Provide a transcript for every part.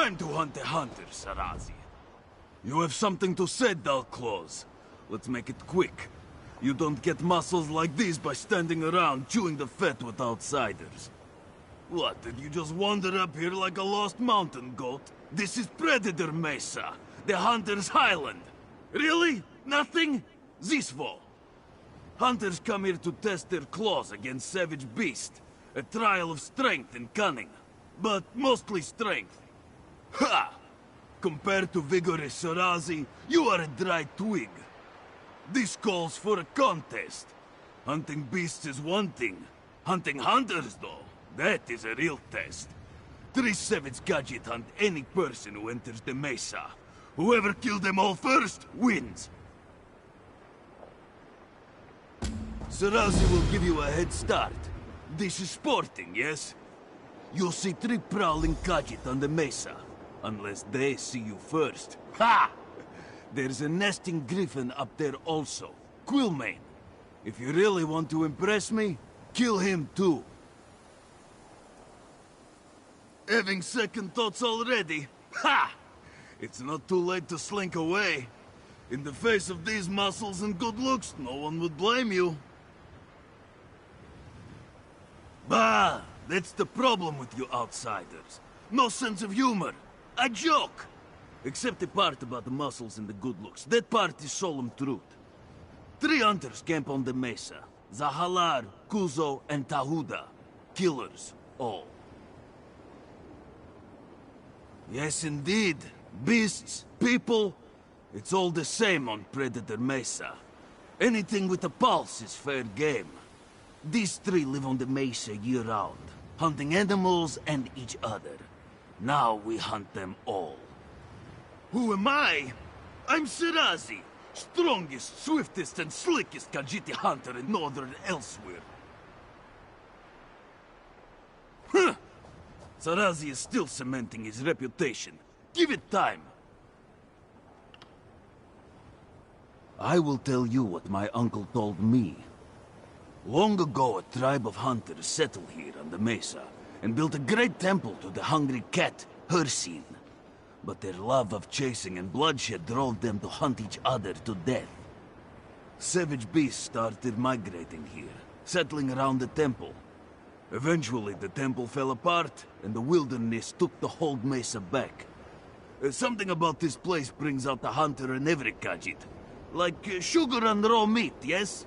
Time to hunt a hunter, Sarazi. You have something to say, dull claws. Let's make it quick. You don't get muscles like these by standing around chewing the fat with outsiders. What, did you just wander up here like a lost mountain goat? This is Predator Mesa, the Hunter's Highland. Really? Nothing? Zisvo. Hunters come here to test their claws against savage beasts. A trial of strength and cunning. But mostly strength. Ha! Compared to vigorous Sarazi, you are a dry twig. This calls for a contest. Hunting beasts is one thing. Hunting hunters, though, that is a real test. 3 savage gadget hunt any person who enters the mesa. Whoever kills them all first, wins. Sarazi will give you a head start. This is sporting, yes? You'll see 3 prowling gadget on the mesa. Unless they see you first. Ha! There's a nesting griffin up there also. Quillmane. If you really want to impress me, kill him too. Having second thoughts already? Ha! It's not too late to slink away. In the face of these muscles and good looks, no one would blame you. Bah! That's the problem with you outsiders. No sense of humor. A joke! Except the part about the muscles and the good looks. That part is solemn truth. 3 hunters camp on the mesa. Zahalar, Kuzo, and Tahuda. Killers, all. Yes, indeed. Beasts, people, it's all the same on Predator Mesa. Anything with a pulse is fair game. These 3 live on the mesa year-round, hunting animals and each other. Now we hunt them all. Who am I? I'm Sarazi, strongest, swiftest, and slickest Khajiit hunter in northern elsewhere. Huh! Sarazi is still cementing his reputation. Give it time. I will tell you what my uncle told me. Long ago, a tribe of hunters settled here on the mesa and built a great temple to the hungry cat, Hircine. But their love of chasing and bloodshed drove them to hunt each other to death. Savage beasts started migrating here, settling around the temple. Eventually, the temple fell apart, and the wilderness took the whole mesa back. Something about this place brings out the hunter in every Khajiit. Like sugar and raw meat, yes?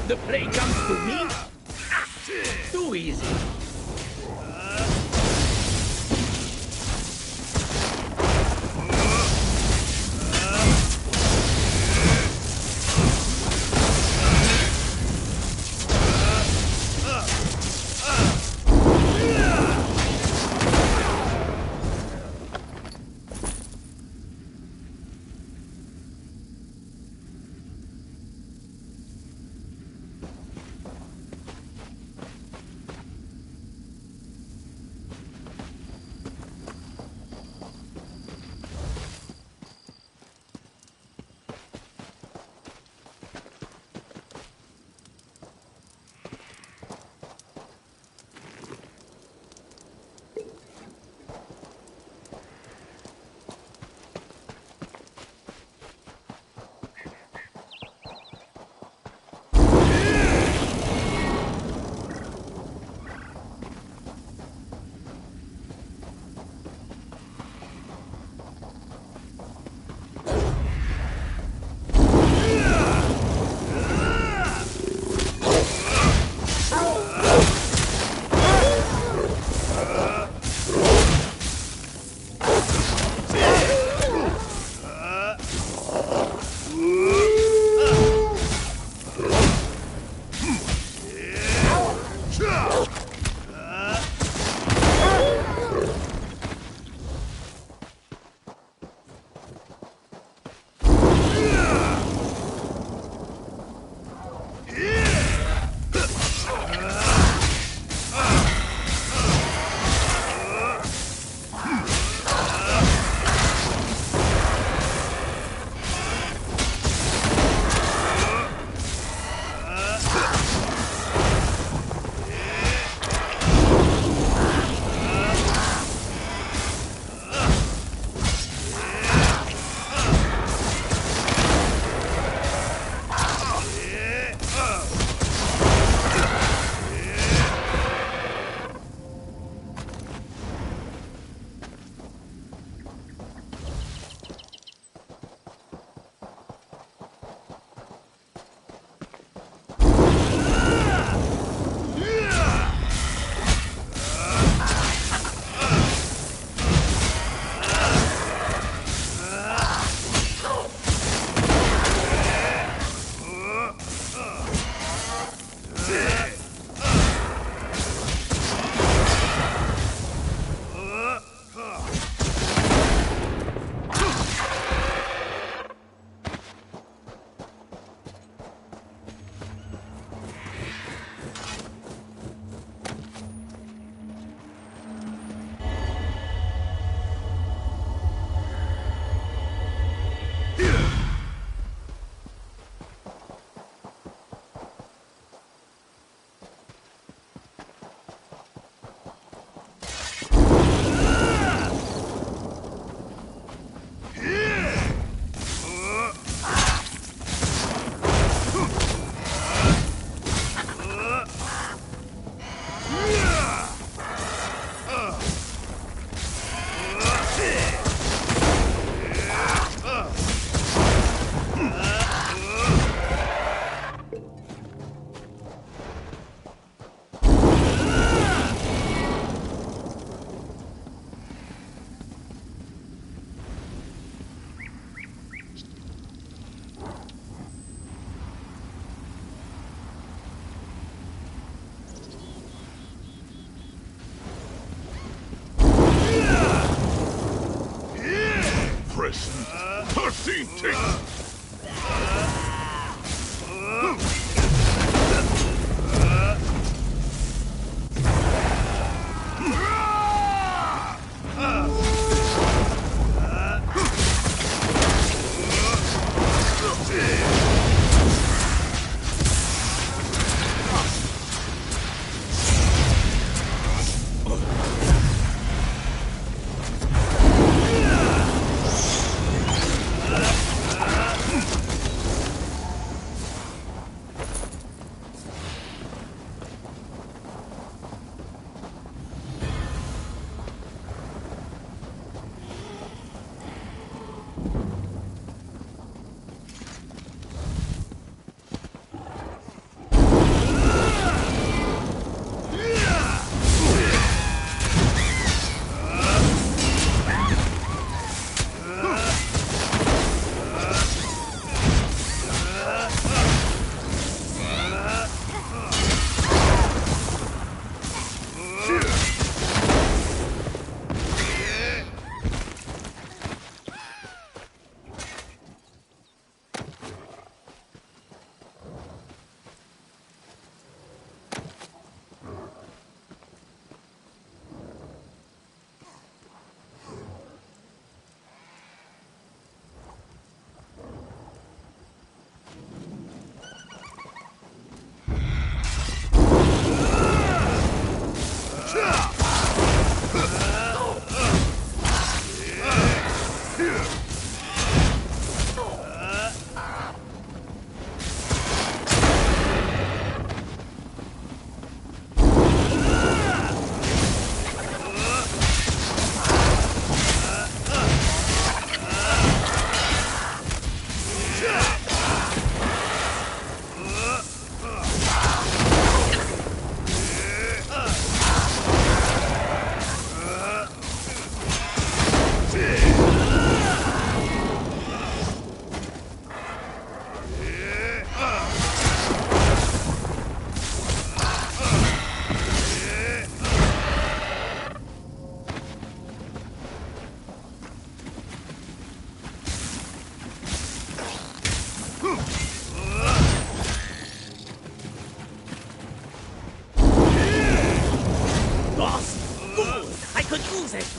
The prey comes to me? Too easy.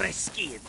fresh skin.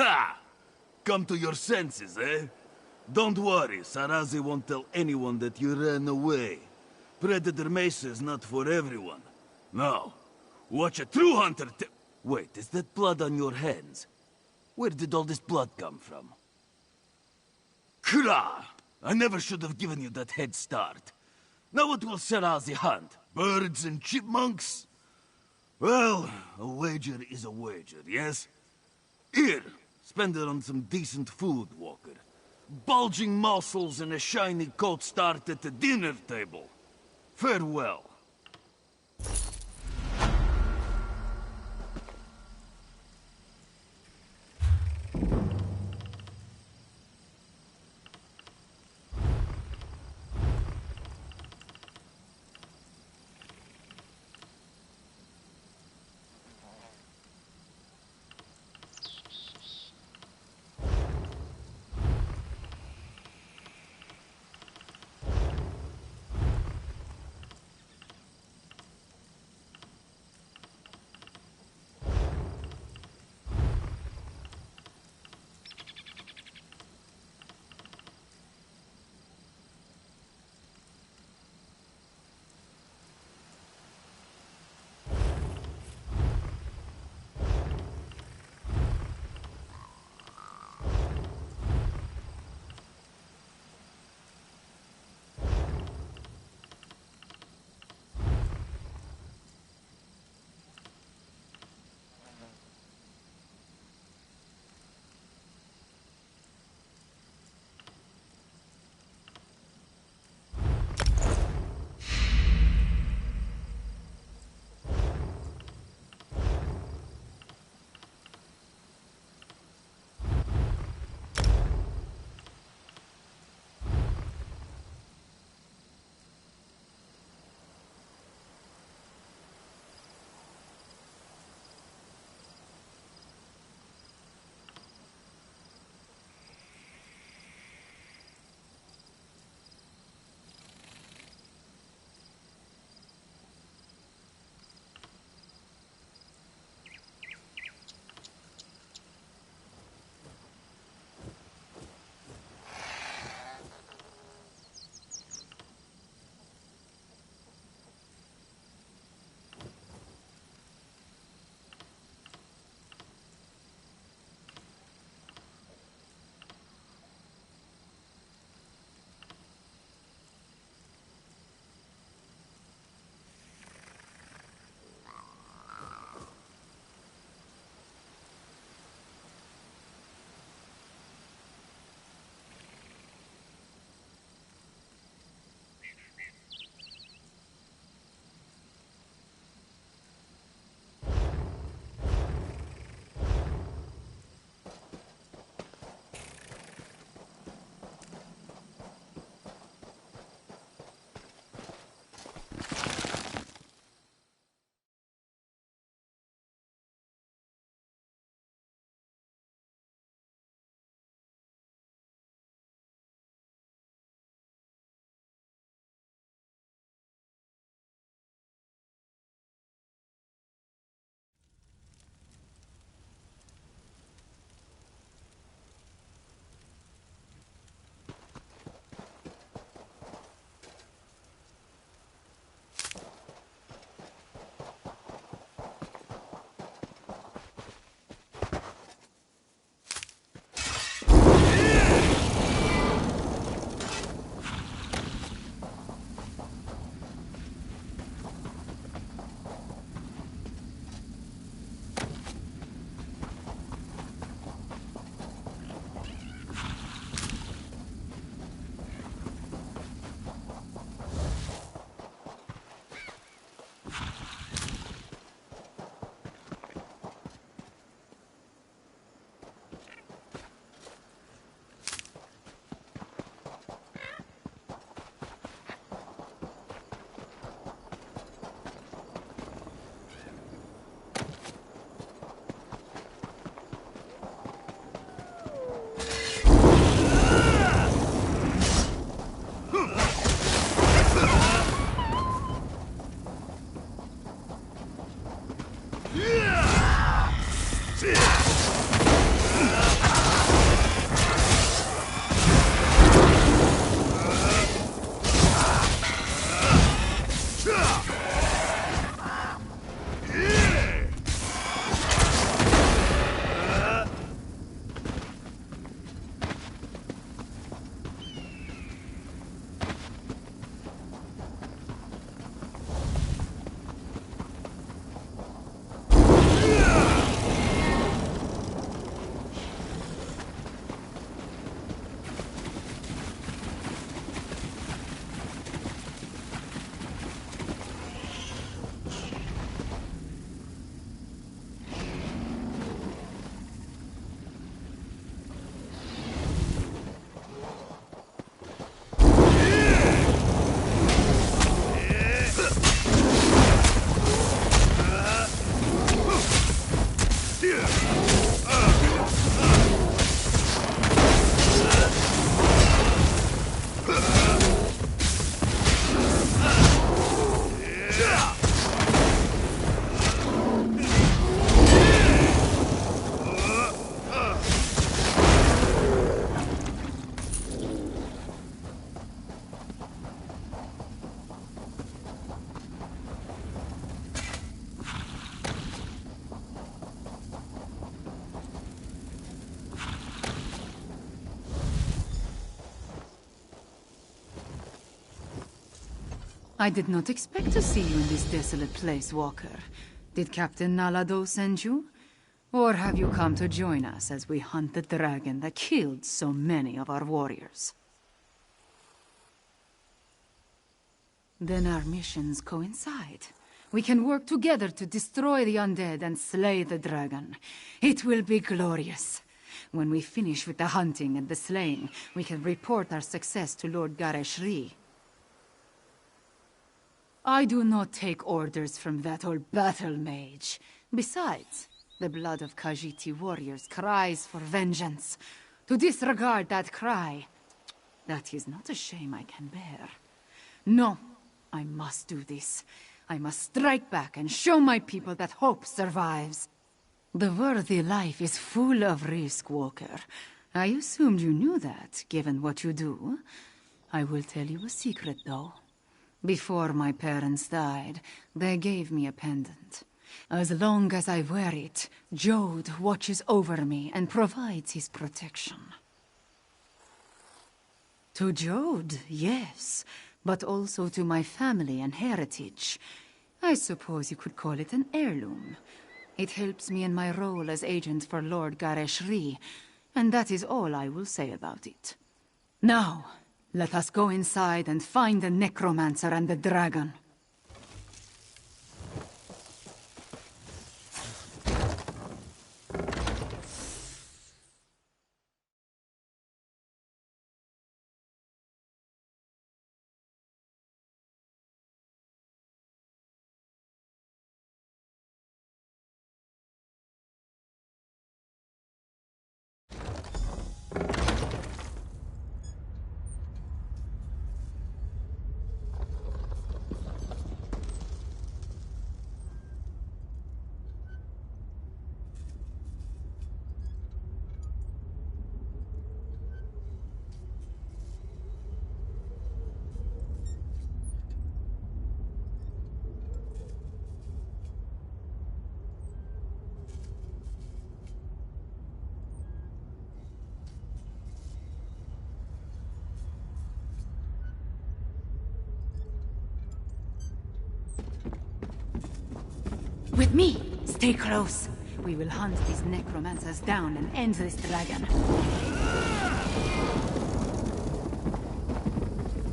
Ha! Come to your senses, eh? Don't worry, Sarazi won't tell anyone that you ran away. Predator Mesa is not for everyone. No. Watch a true hunter Wait, is that blood on your hands? Where did all this blood come from? Kra! I never should have given you that head start. Now what will Sarazi hunt? Birds and chipmunks? Well, a wager is a wager, yes? Here, spend it on some decent food, Walker. Bulging muscles and a shiny coat start at the dinner table. Farewell. I did not expect to see you in this desolate place, Walker. Did Captain Nalado send you? Or have you come to join us as we hunt the dragon that killed so many of our warriors? Then our missions coincide. We can work together to destroy the undead and slay the dragon. It will be glorious. When we finish with the hunting and the slaying, we can report our success to Lord Gareshri. I do not take orders from that old battle mage. Besides, the blood of Khajiiti warriors cries for vengeance. To disregard that cry, that is not a shame I can bear. No, I must do this. I must strike back and show my people that hope survives. The worthy life is full of risk, Walker. I assumed you knew that, given what you do. I will tell you a secret, though. Before my parents died, they gave me a pendant. As long as I wear it, Jode watches over me and provides his protection. To Jode, yes, but also to my family and heritage. I suppose you could call it an heirloom. It helps me in my role as agent for Lord Gareshri, and that is all I will say about it. Now, let us go inside and find the necromancer and the dragon. With me! Stay close! We will hunt these necromancers down and end this dragon.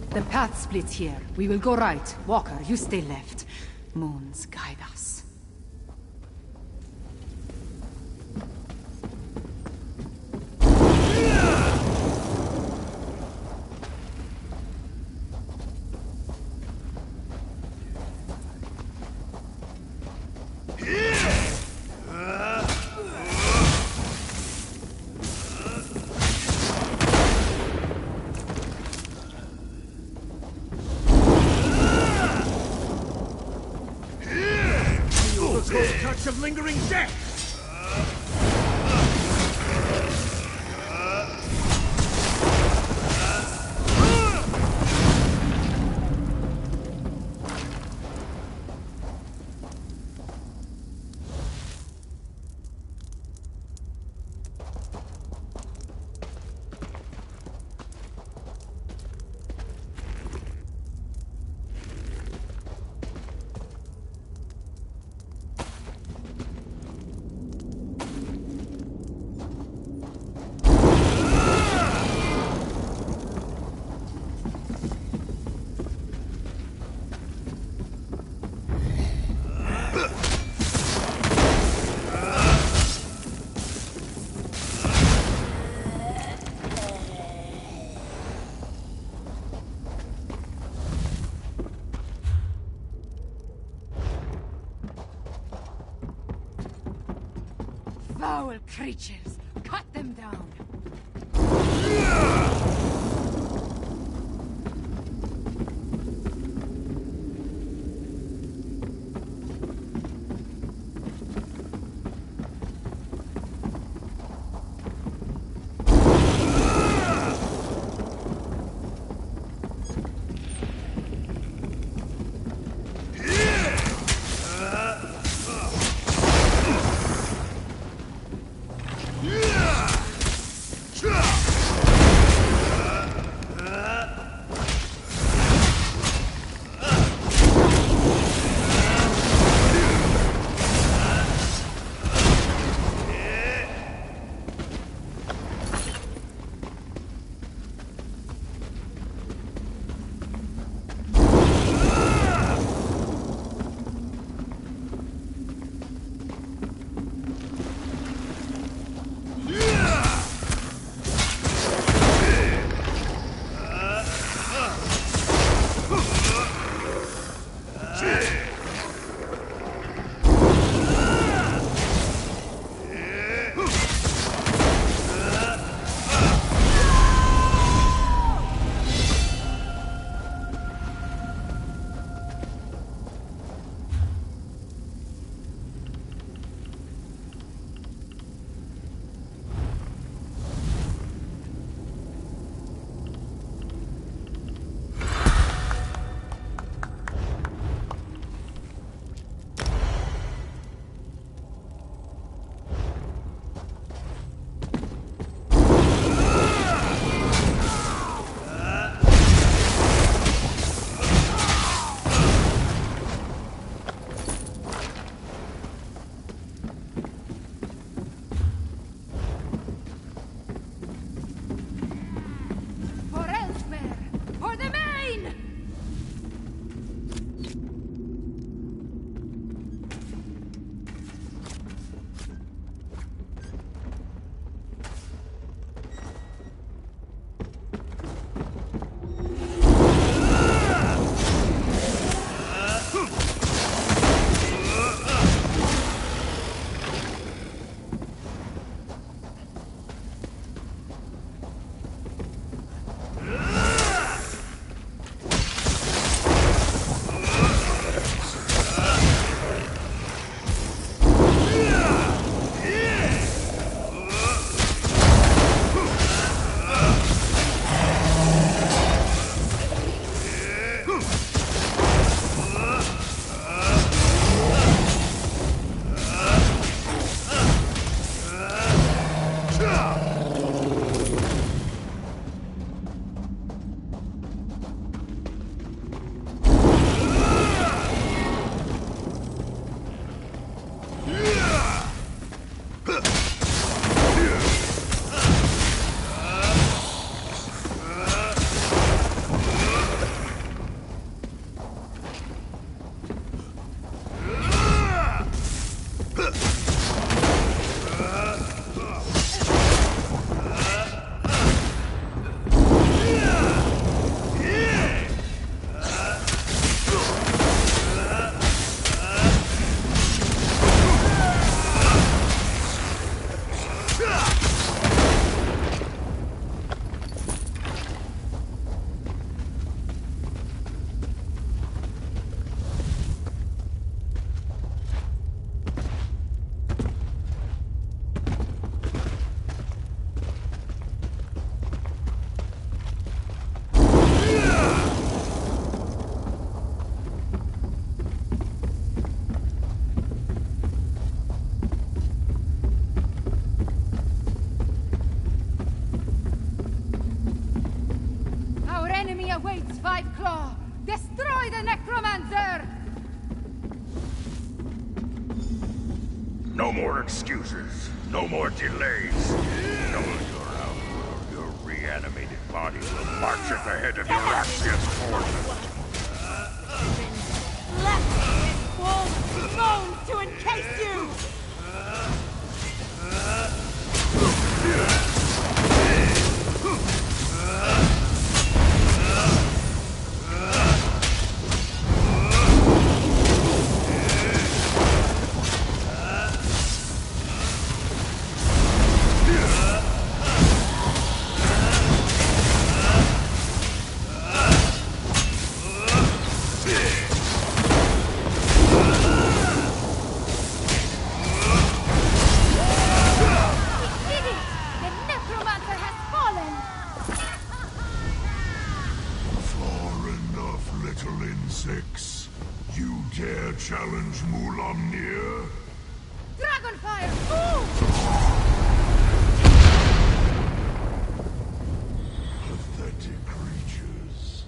The path splits here. We will go right. Walker, you stay left. Moons guide us. Touch of lingering death! Foul creatures! Cut them down! Five Claw! Destroy the necromancer! No more excuses. No more delays. Know your outworld, your reanimated body will march at the head of your Axios forces. Left this wall's bones to encase you! You dare challenge Mulamnir? Dragonfire! Move! Pathetic creatures.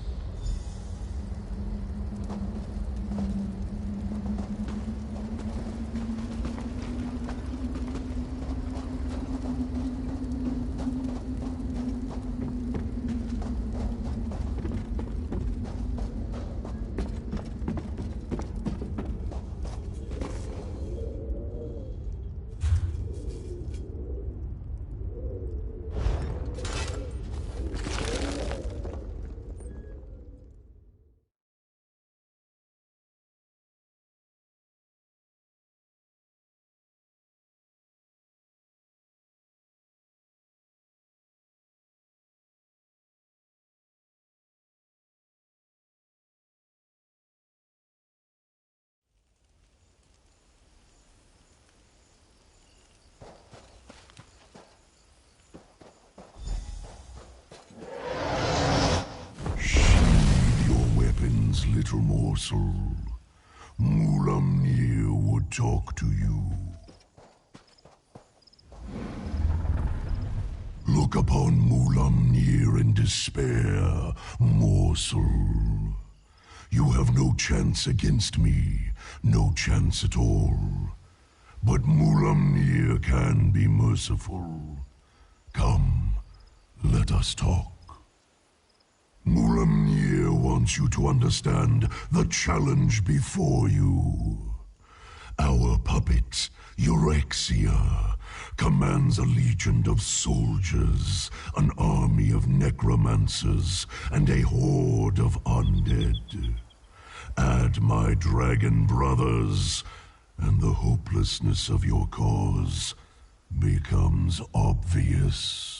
Little morsel. Mulamnir would talk to you. Look upon Mulamnir in despair, morsel. You have no chance against me, no chance at all. But Mulamnir can be merciful. Come, let us talk. Mulamnir wants you to understand the challenge before you. Our puppet, Eurexia, commands a legion of soldiers, an army of necromancers, and a horde of undead. Add my dragon brothers, and the hopelessness of your cause becomes obvious.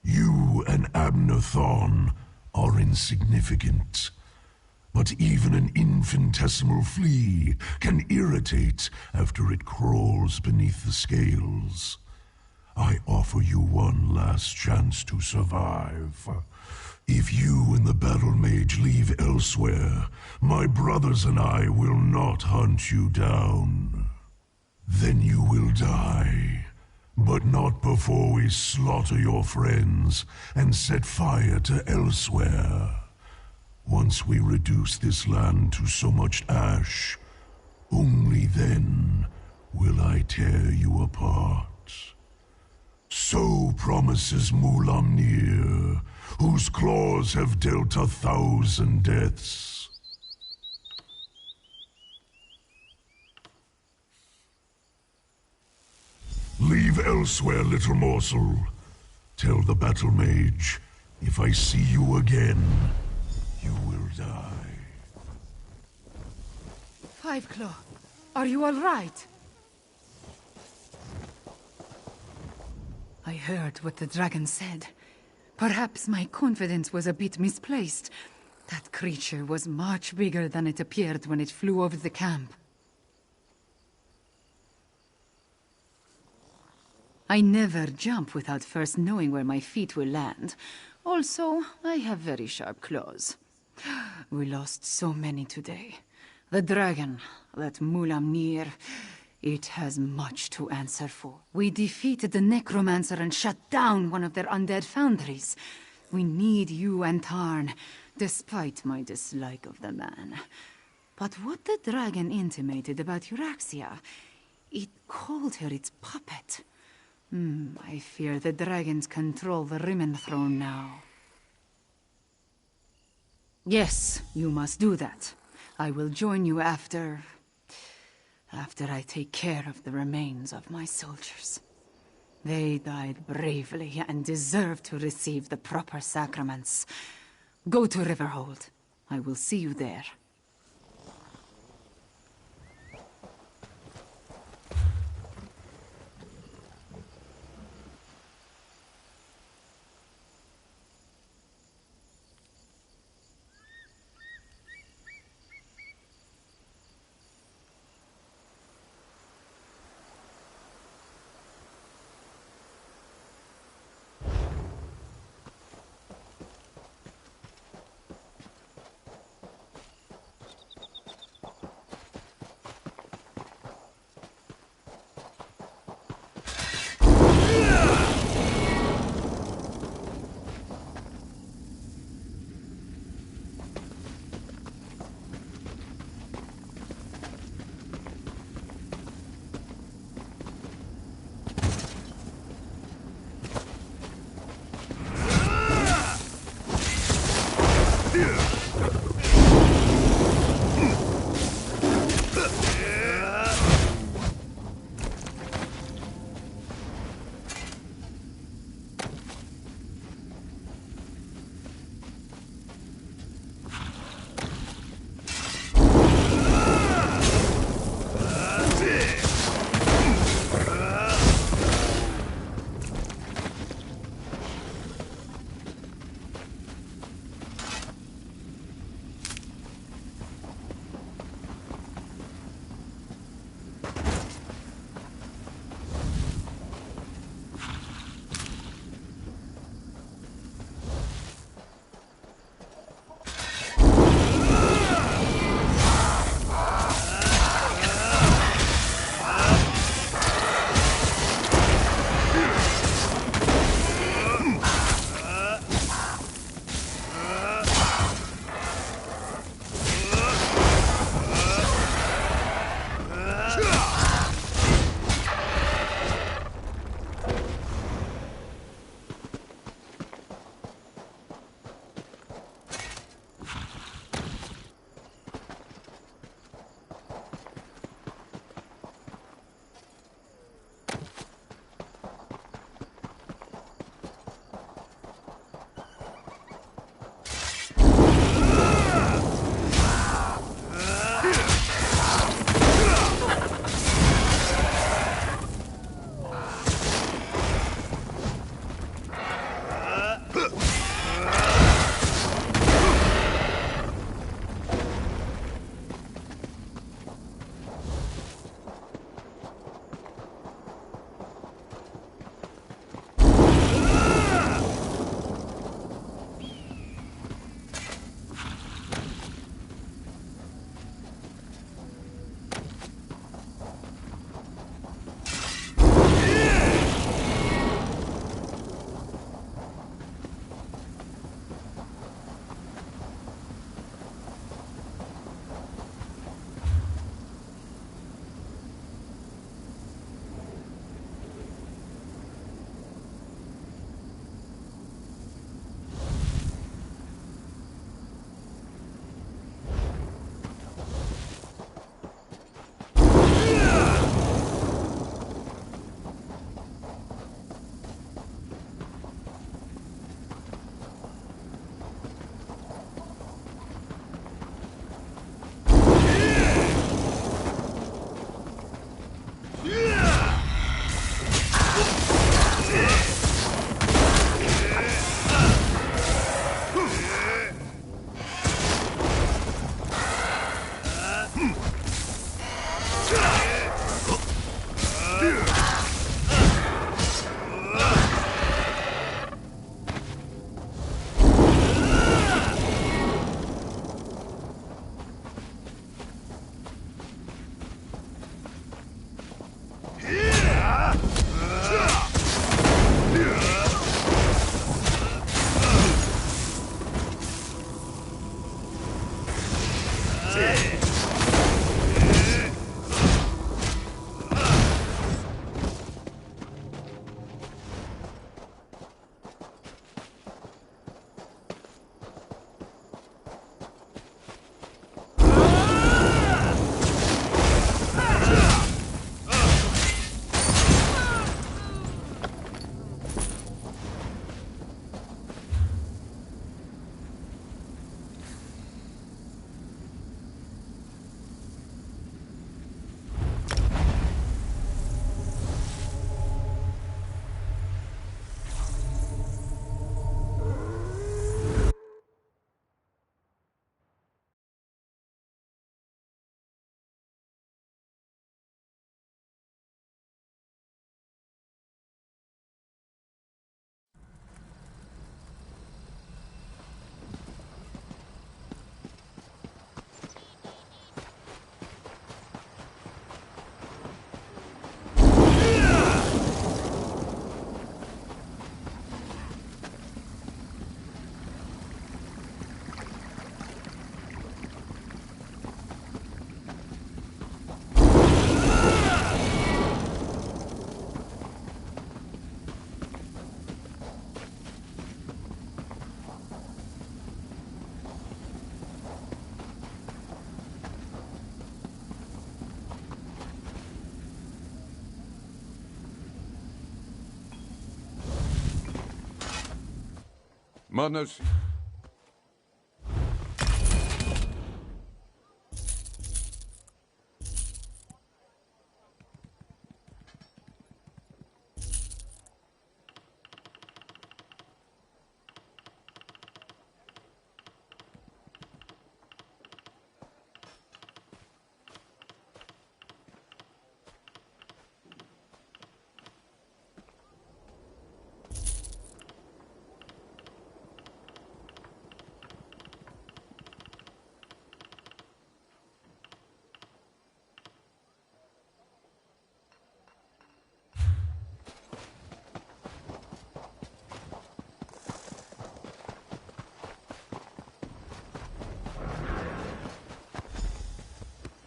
You and Abnathon are insignificant, but even an infinitesimal flea can irritate after it crawls beneath the scales. I offer you one last chance to survive. If you and the battle mage leave elsewhere, my brothers and I will not hunt you down. Then you will die. But not before we slaughter your friends and set fire to elsewhere. Once we reduce this land to so much ash, only then will I tear you apart. So promises Mulamnir, whose claws have dealt 1,000 deaths. Leave elsewhere, little morsel. Tell the battle mage, if I see you again, you will die. Five Claw, are you all right? I heard what the dragon said. Perhaps my confidence was a bit misplaced. That creature was much bigger than it appeared when it flew over the camp. I never jump without first knowing where my feet will land. Also, I have very sharp claws. We lost so many today. The dragon, that Mulamnir, it has much to answer for. We defeated the necromancer and shut down one of their undead foundries. We need you and Tarn, despite my dislike of the man. But what the dragon intimated about Euraxia, it called her its puppet. I fear the dragons control the Rimmen throne now. Yes, you must do that. I will join you after I take care of the remains of my soldiers. They died bravely and deserve to receive the proper sacraments. Go to Riverhold. I will see you there. Manos.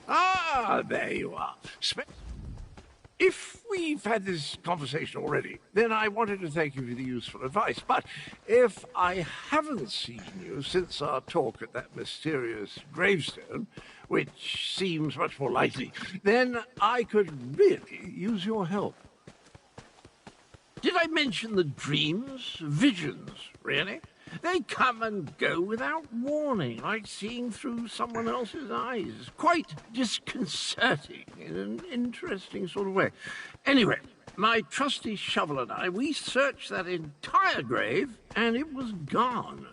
Ah, there you are. If we've had this conversation already, then I wanted to thank you for the useful advice. But if I haven't seen you since our talk at that mysterious gravestone, which seems much more likely, then I could really use your help. Did I mention the dreams? Visions, really? They come and go without warning, like seeing through someone else's eyes. Quite disconcerting in an interesting sort of way. Anyway, my trusty shovel and I, we searched that entire grave, and it was gone.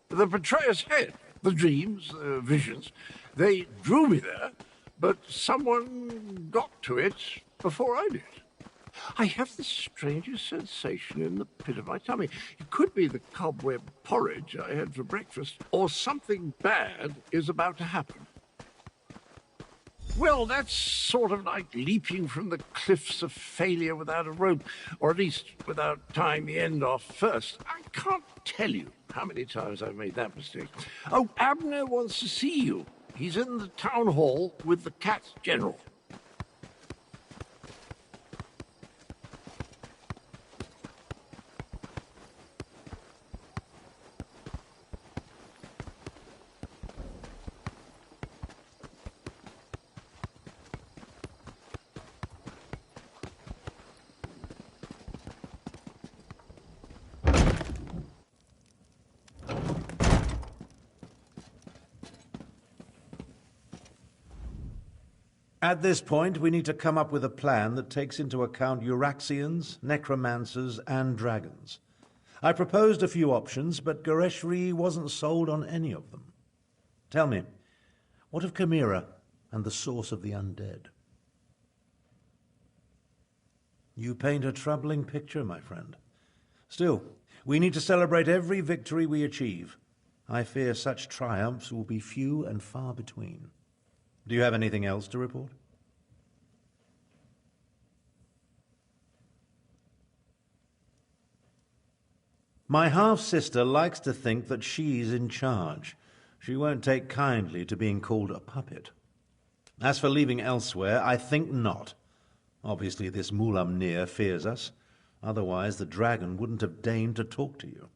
The betrayer's head, the dreams, the visions, they drew me there, but someone got to it before I did. I have the strangest sensation in the pit of my tummy. It could be the cobweb porridge I had for breakfast, or something bad is about to happen. Well, that's sort of like leaping from the cliffs of failure without a rope, or at least without tying the end off first. I can't tell you how many times I've made that mistake. Oh, Abner wants to see you. He's in the town hall with the cat general. At this point, we need to come up with a plan that takes into account Euraxians, necromancers, and dragons. I proposed a few options, but Goreshri wasn't sold on any of them. Tell me, what of Chimera and the source of the undead? You paint a troubling picture, my friend. Still, we need to celebrate every victory we achieve. I fear such triumphs will be few and far between. Do you have anything else to report? My half-sister likes to think that she's in charge. She won't take kindly to being called a puppet. As for leaving elsewhere, I think not. Obviously this Mulamnir fears us. Otherwise the dragon wouldn't have deigned to talk to you.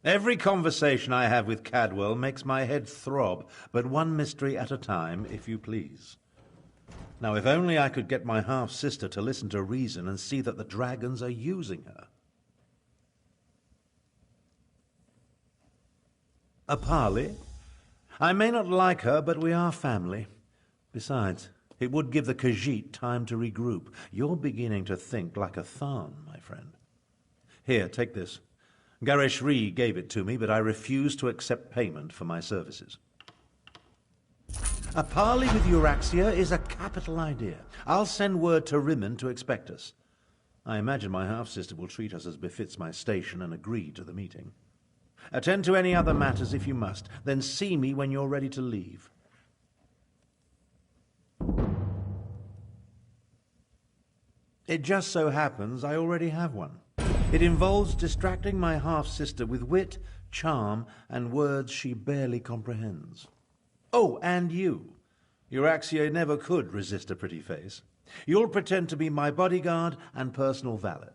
Every conversation I have with Cadwell makes my head throb, but one mystery at a time, if you please. Now, if only I could get my half-sister to listen to reason and see that the dragons are using her. A parley? I may not like her, but we are family. Besides, it would give the Khajiit time to regroup. You're beginning to think like a Tharn, my friend. Here, take this. Gareshri gave it to me, but I refuse to accept payment for my services. A parley with Euraxia is a capital idea. I'll send word to Rimmon to expect us. I imagine my half-sister will treat us as befits my station and agree to the meeting. Attend to any other matters if you must, then see me when you're ready to leave. It just so happens I already have one. It involves distracting my half-sister with wit, charm, and words she barely comprehends. Oh, and you. Euraxia never could resist a pretty face. You'll pretend to be my bodyguard and personal valet.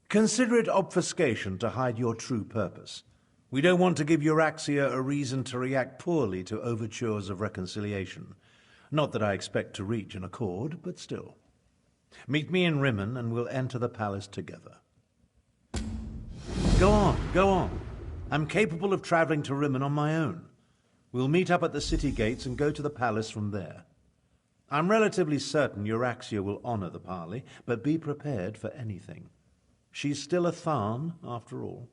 Consider it obfuscation to hide your true purpose. We don't want to give Euraxia a reason to react poorly to overtures of reconciliation. Not that I expect to reach an accord, but still. Meet me in Rimmon and we'll enter the palace together. Go on, go on. I'm capable of traveling to Rimmon on my own. We'll meet up at the city gates and go to the palace from there. I'm relatively certain Euraxia will honor the parley, but be prepared for anything. She's still a Tharn, after all.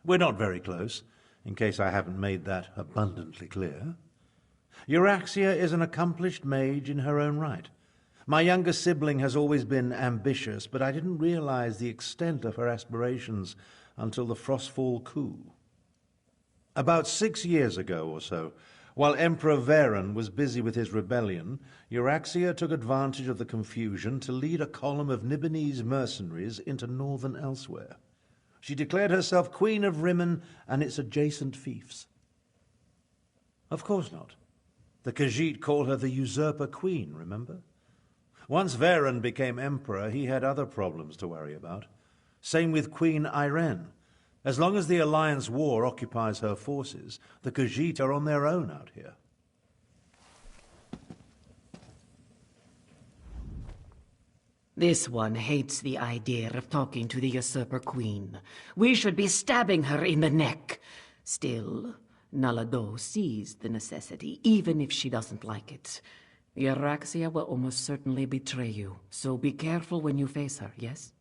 We're not very close, in case I haven't made that abundantly clear. Euraxia is an accomplished mage in her own right. My younger sibling has always been ambitious, but I didn't realize the extent of her aspirations until the Frostfall coup. About 6 years ago or so, while Emperor Varen was busy with his rebellion, Euraxia took advantage of the confusion to lead a column of Nibonese mercenaries into northern Elsewhere. She declared herself Queen of Rimmon and its adjacent fiefs. Of course not. The Khajiit call her the Usurper Queen, remember? Once Varen became emperor, he had other problems to worry about. Same with Queen Irene. As long as the Alliance War occupies her forces, the Khajiit are on their own out here. This one hates the idea of talking to the Usurper Queen. We should be stabbing her in the neck. Still, Nalado sees the necessity, even if she doesn't like it. Euraxia will almost certainly betray you, so be careful when you face her, yes?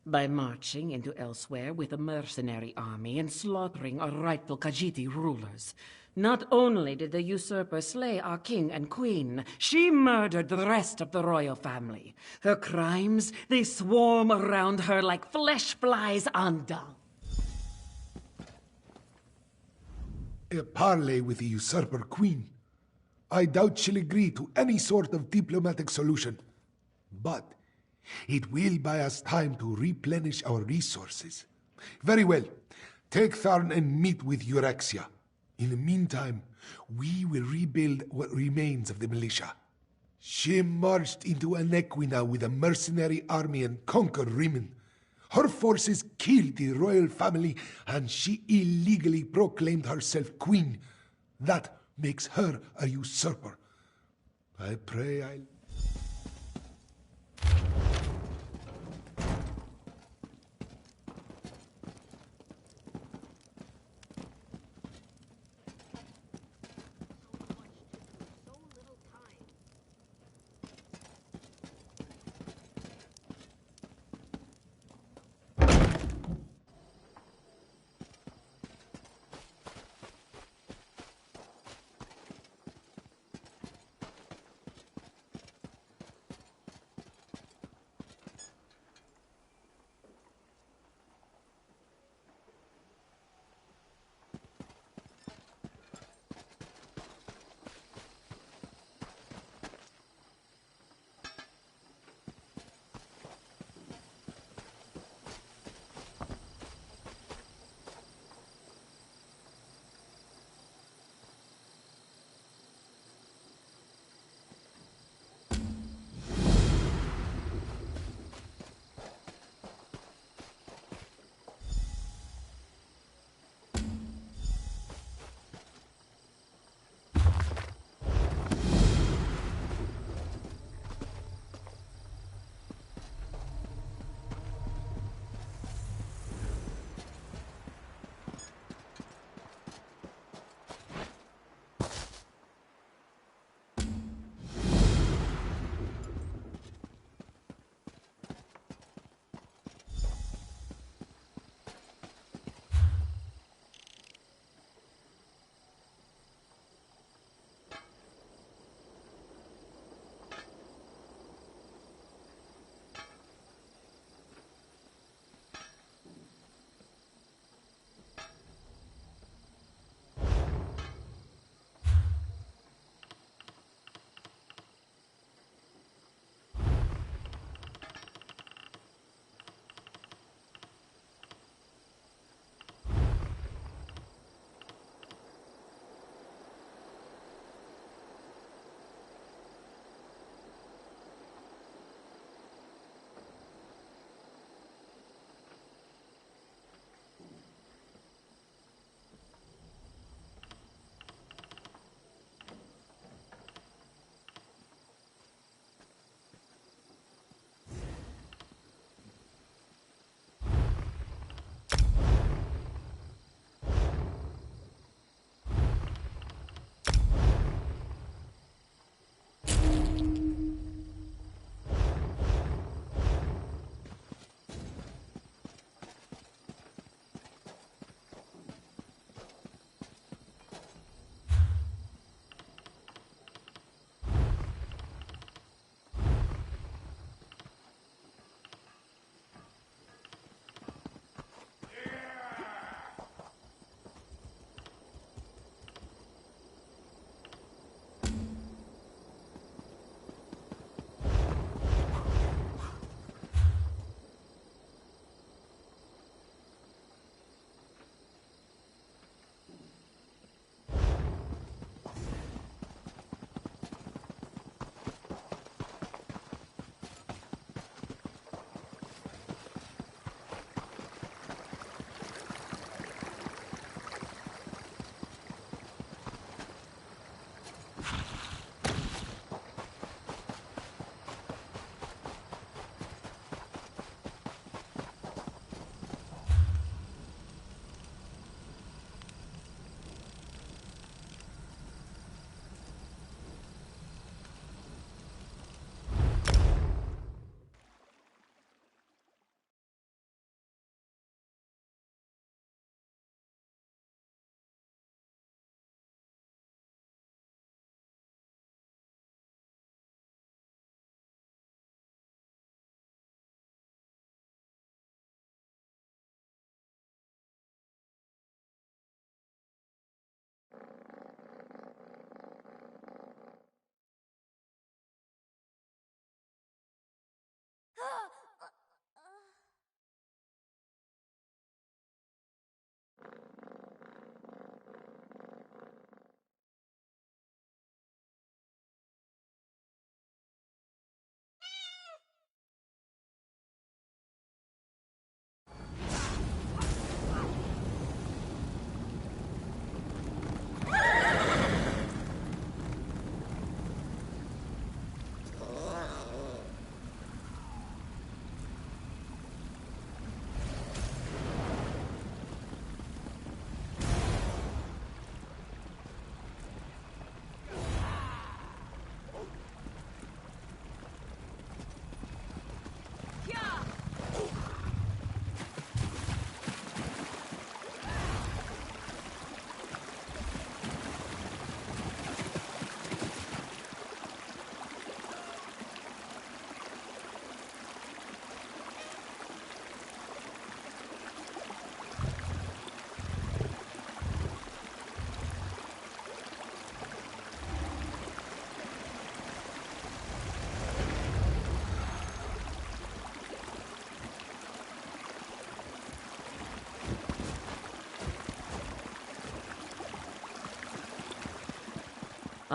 By marching into Elsewhere with a mercenary army and slaughtering our rightful Khajiiti rulers. Not only did the usurper slay our king and queen, she murdered the rest of the royal family. Her crimes, they swarm around her like flesh flies on dung. A parley with the usurper queen. I doubt she'll agree to any sort of diplomatic solution. But it will buy us time to replenish our resources. Very well. Take Tharn and meet with Euraxia. In the meantime, we will rebuild what remains of the militia. She marched into Anequina with a mercenary army and conquered Rimmon. Her forces killed the royal family, and she illegally proclaimed herself queen. That makes her a usurper. I pray I'll...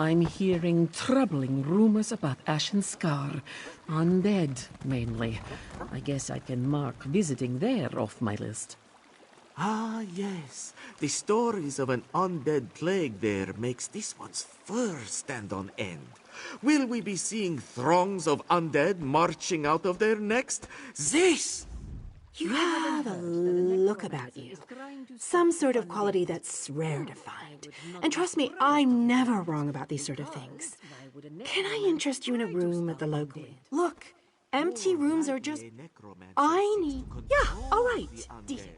I'm hearing troubling rumors about Ashen Scar. Undead, mainly. I guess I can mark visiting there off my list. Ah, yes. The stories of an undead plague there makes this one's fur stand on end. Will we be seeing throngs of undead marching out of there next? This! You have a look about you. Some sort of quality that's rare to find. And trust me, I'm never wrong about these sort of things. Can I interest you in a room at the local inn? Look, empty rooms are just... I need... Yeah, all right. Decent.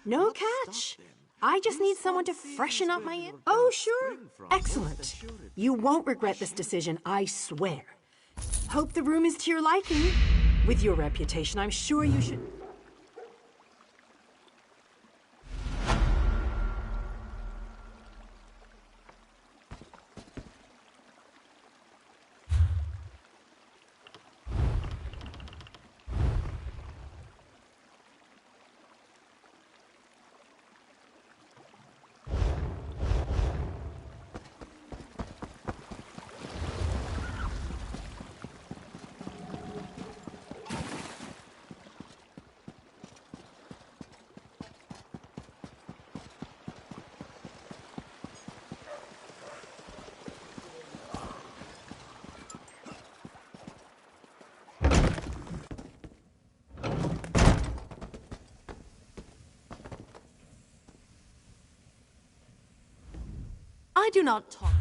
No catch. I just need someone to freshen up my inn. Oh, sure. Excellent. You won't regret this decision, I swear. Hope the room is to your liking. With your reputation, I'm sure you should... I do not talk.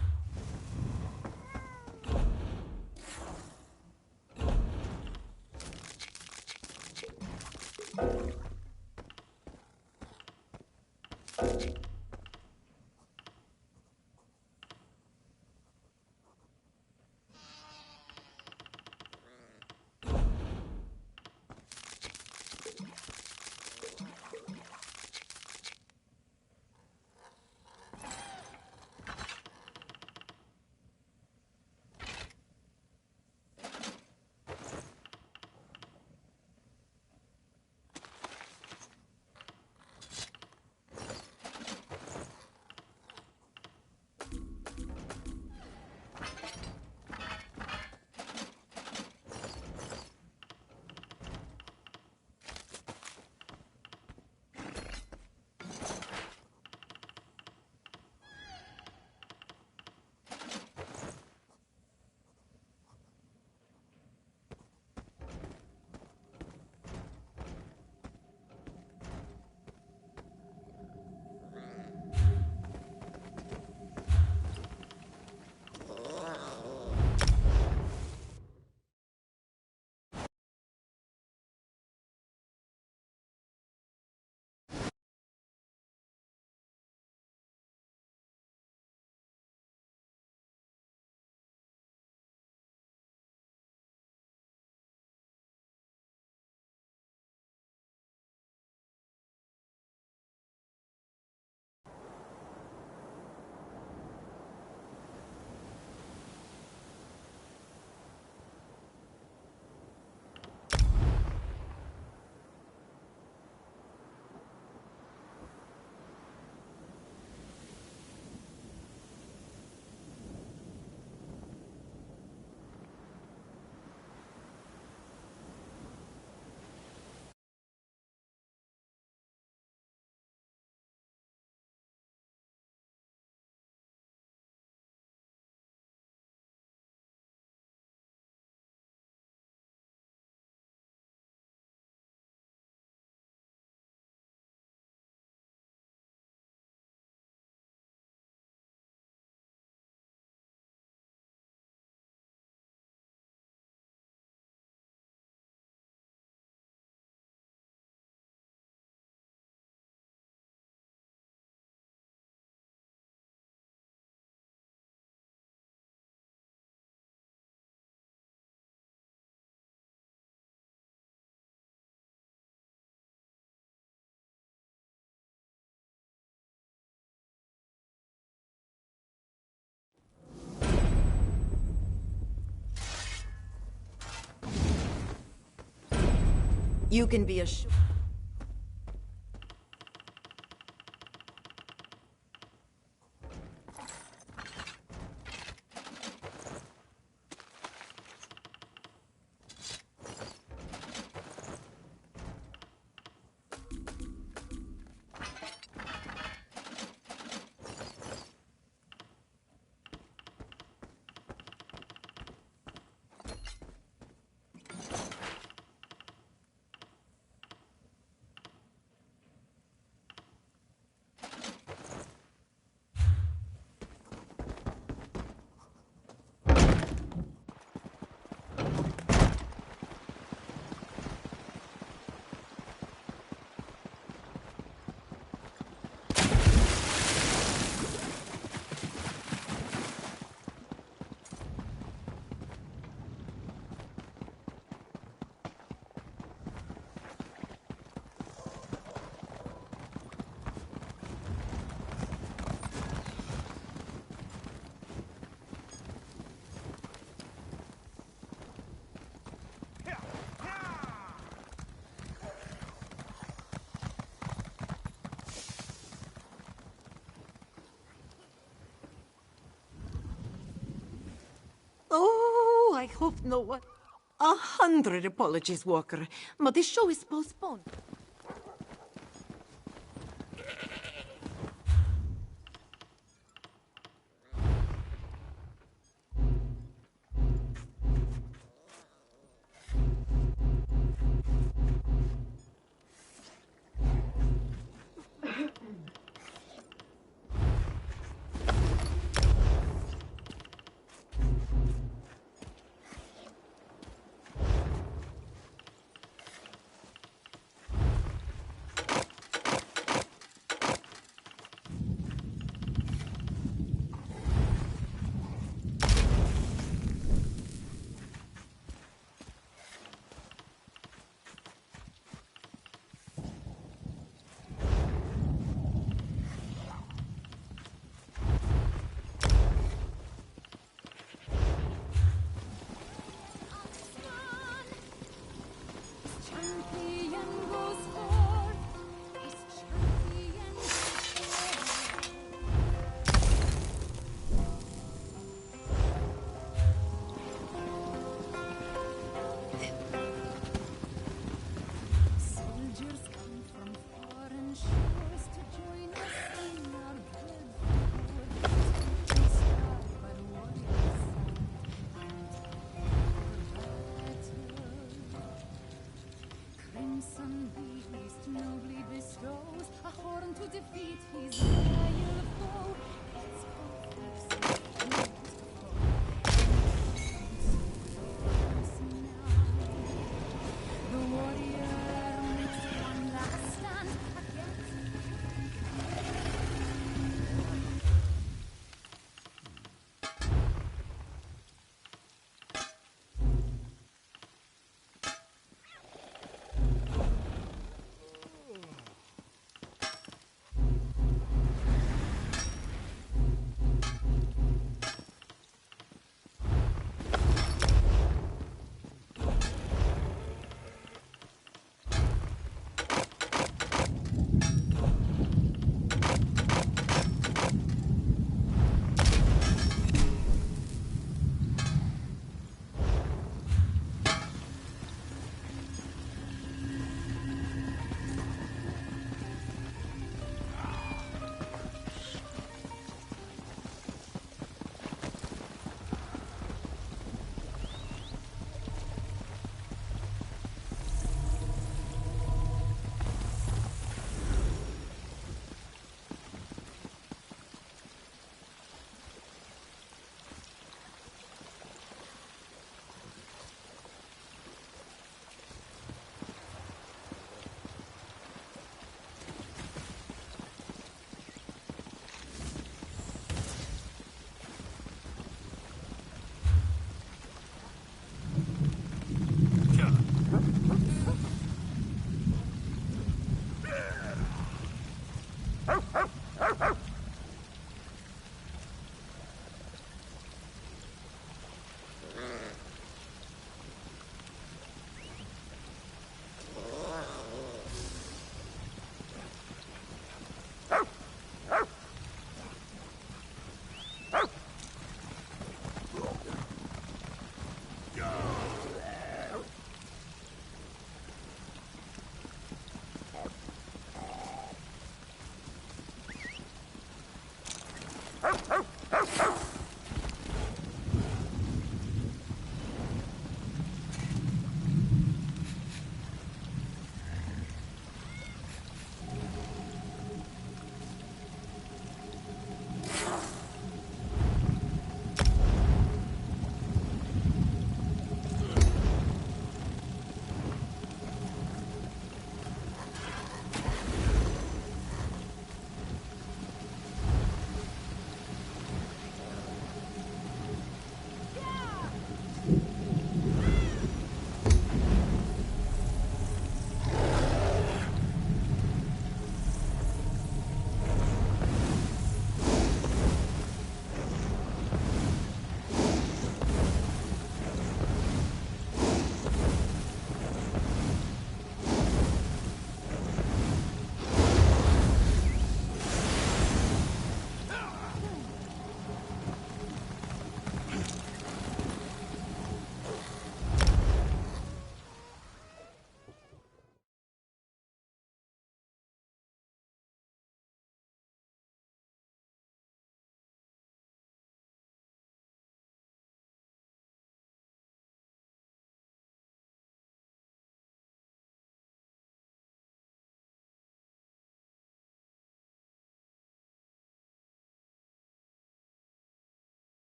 You can be assured. hope no one. 100 apologies, Walker, but the show is postponed.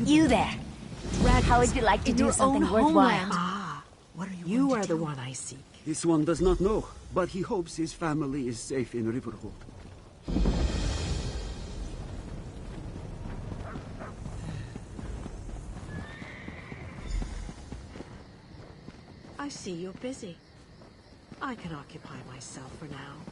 You there. How would you like to do something worthwhile? Ah, you are the one I seek. This one does not know, but he hopes his family is safe in Riverhold. I see you're busy. I can occupy myself for now.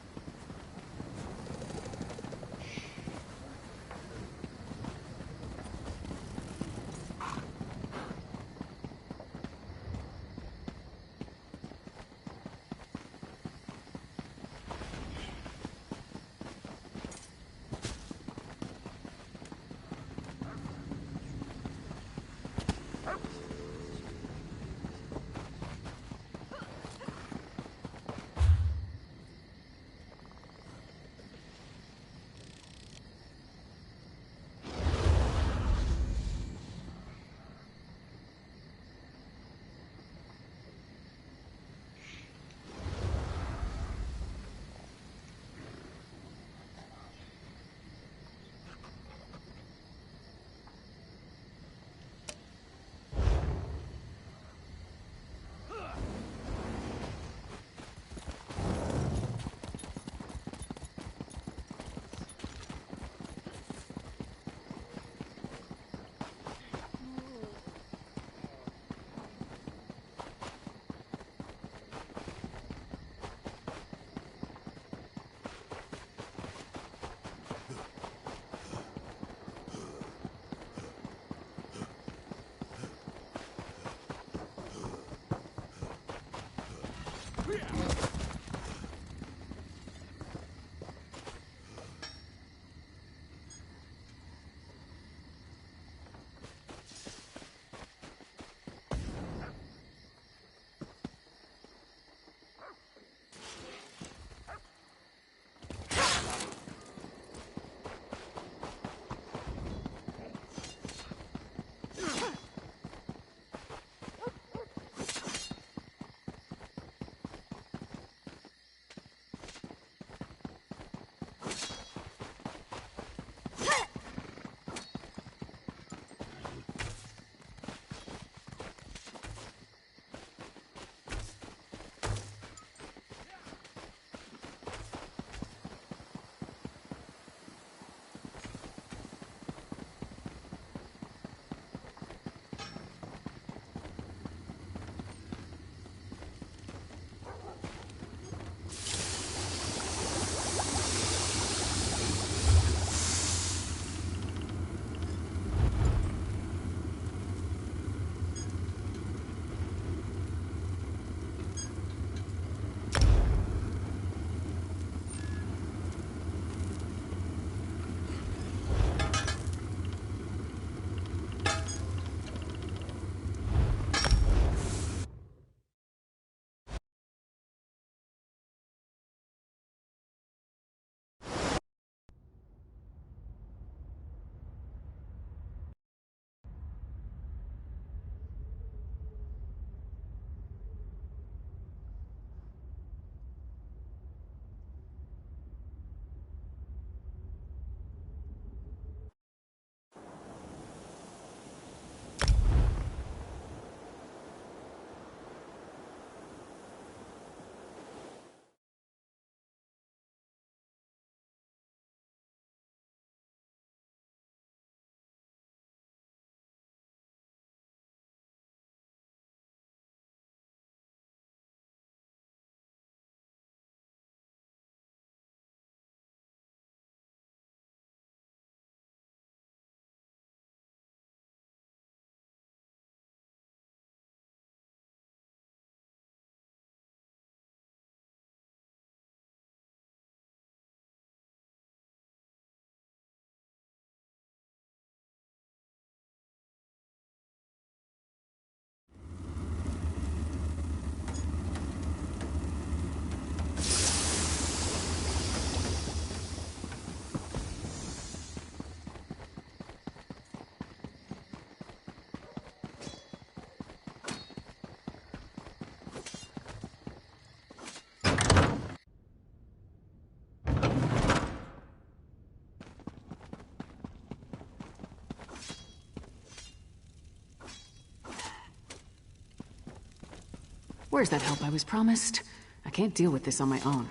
Where's that help I was promised? I can't deal with this on my own.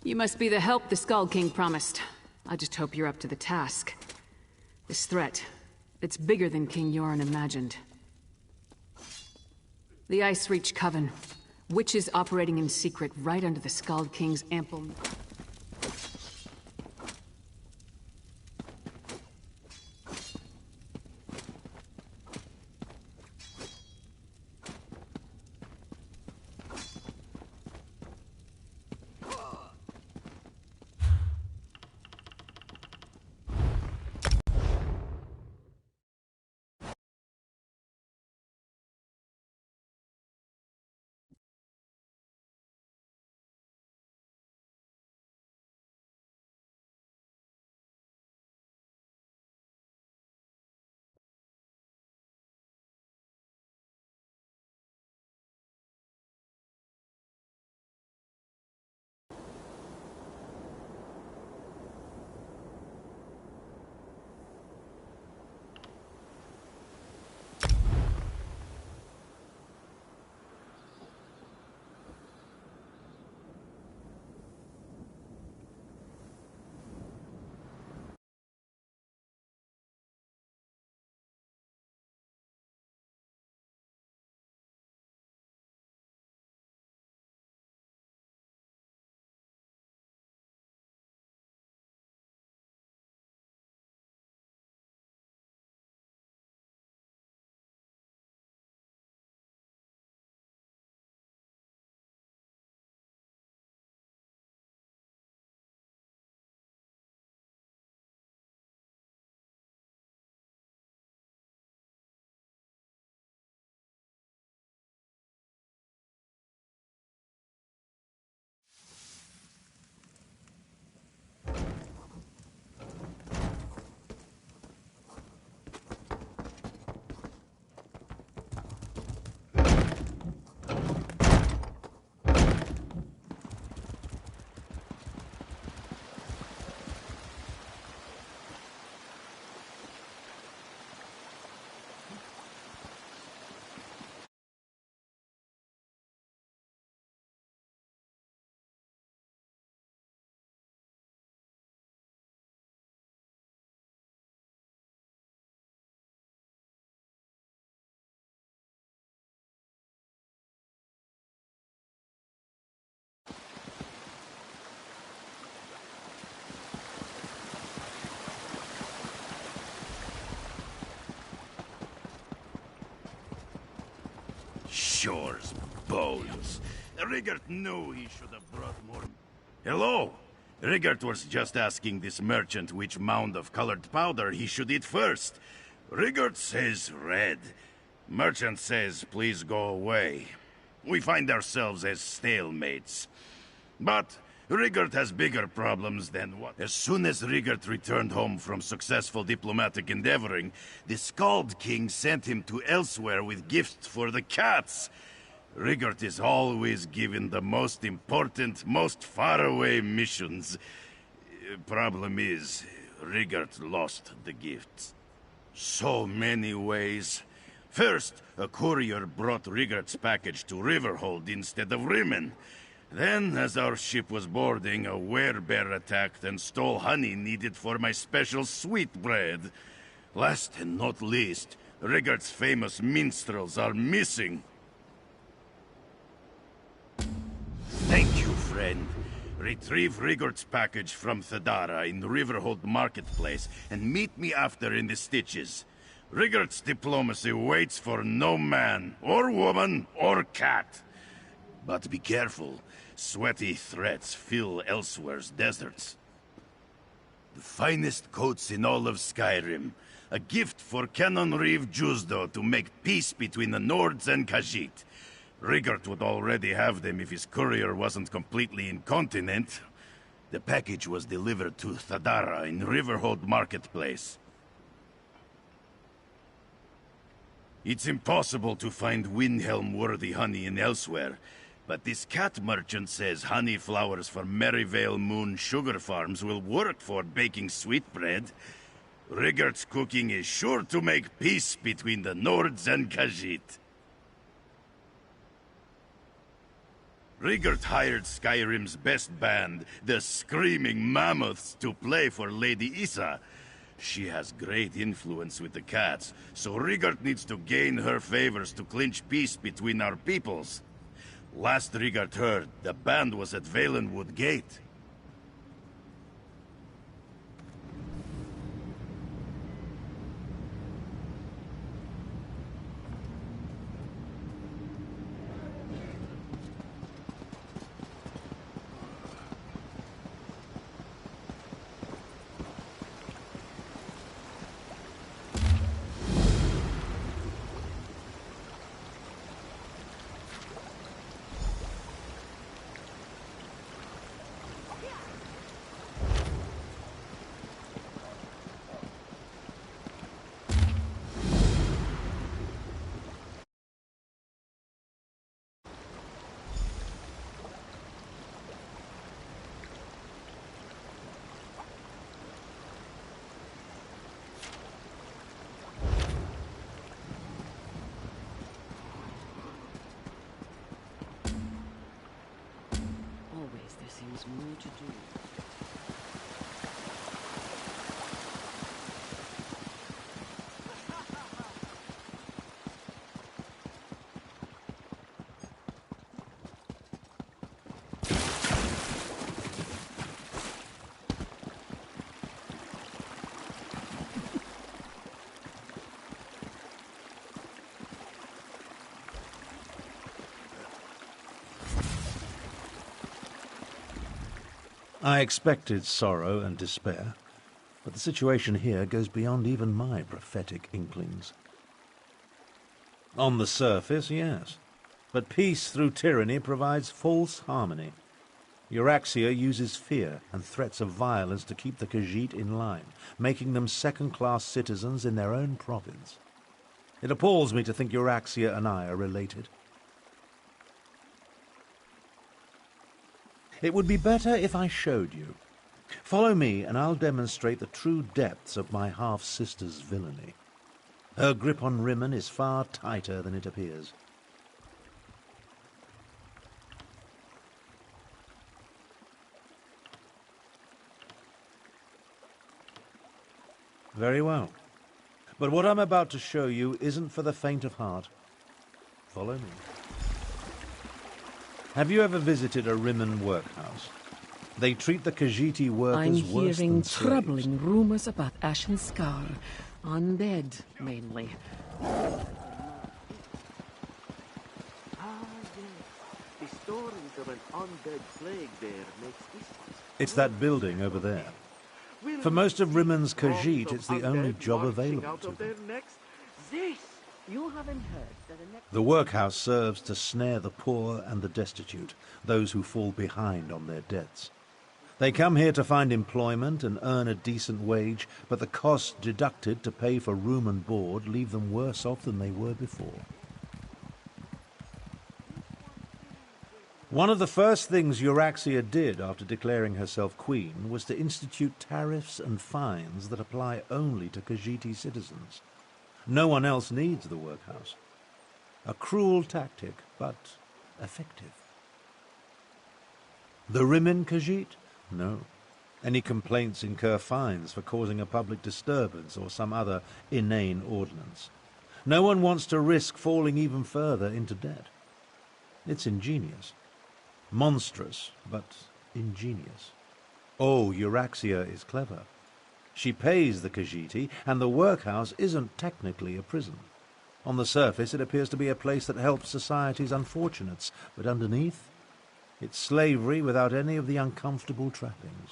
You must be the help the Skull King promised. I just hope you're up to the task. This threat, it's bigger than King Yoren imagined. The Ice Reach Coven. Witches operating in secret right under the Skull King's ample... Shore's bones. Rigert knew he should have brought more... Hello? Rigert was just asking this merchant which mound of colored powder he should eat first. Rigert says red. Merchant says please go away. We find ourselves as stalemates. But Rigert has bigger problems than what... As soon as Rigert returned home from successful diplomatic endeavoring, the Skald King sent him to elsewhere with gifts for the cats. Rigert is always given the most important, most faraway missions. Problem is, Rigert lost the gifts. So many ways. First, a courier brought Rigert's package to Riverhold instead of Rimmen. Then, as our ship was boarding, a werebear attacked and stole honey needed for my special sweetbread. Last and not least, Rigert's famous minstrels are missing. Thank you, friend. Retrieve Rigert's package from Thedara in Riverhold Marketplace and meet me after in the Stitches. Rigert's diplomacy waits for no man, or woman, or cat. But be careful. Sweaty threats fill elsewhere's deserts. The finest coats in all of Skyrim. A gift for Canon Reeve Jusdo to make peace between the Nords and Khajiit. Rigert would already have them if his courier wasn't completely incontinent. The package was delivered to Thadara in Riverhold Marketplace. It's impossible to find Windhelm-worthy honey in elsewhere, but this cat merchant says honey flowers for Merryvale Moon Sugar Farms will work for baking sweetbread. Rigert's cooking is sure to make peace between the Nords and Khajiit. Rigert hired Skyrim's best band, the Screaming Mammoths, to play for Lady Issa. She has great influence with the cats, so Rigert needs to gain her favors to clinch peace between our peoples. Last Rigert heard, the band was at Valenwood Gate. Seems more to do. I expected sorrow and despair, but the situation here goes beyond even my prophetic inklings. On the surface, yes, but peace through tyranny provides false harmony. Euraxia uses fear and threats of violence to keep the Khajiit in line, making them second-class citizens in their own province. It appalls me to think Euraxia and I are related. It would be better if I showed you. Follow me, and I'll demonstrate the true depths of my half-sister's villainy. Her grip on Rimmon is far tighter than it appears. Very well. But what I'm about to show you isn't for the faint of heart. Follow me. Have you ever visited a Rimmon workhouse? They treat the Khajiiti workers I'm worse hearing than slaves. troubling rumors about Ashen Scar. Undead, mainly. Ah, yes. The stories of an undead plague there makes this one. It's that building over there. For most of Rimmon's Khajiit, it's the only job available to them. This! You haven't heard that The workhouse serves to snare the poor and the destitute, those who fall behind on their debts. They come here to find employment and earn a decent wage, but the costs deducted to pay for room and board leave them worse off than they were before. One of the first things Euraxia did after declaring herself queen was to institute tariffs and fines that apply only to Khajiiti citizens. No one else needs the workhouse. A cruel tactic, but effective. The Rimmon Khajiit? No. Any complaints incur fines for causing a public disturbance or some other inane ordinance. No one wants to risk falling even further into debt. It's ingenious. Monstrous, but ingenious. Oh, Euraxia is clever. She pays the Khajiiti, and the workhouse isn't technically a prison. On the surface, it appears to be a place that helps society's unfortunates, but underneath, it's slavery without any of the uncomfortable trappings.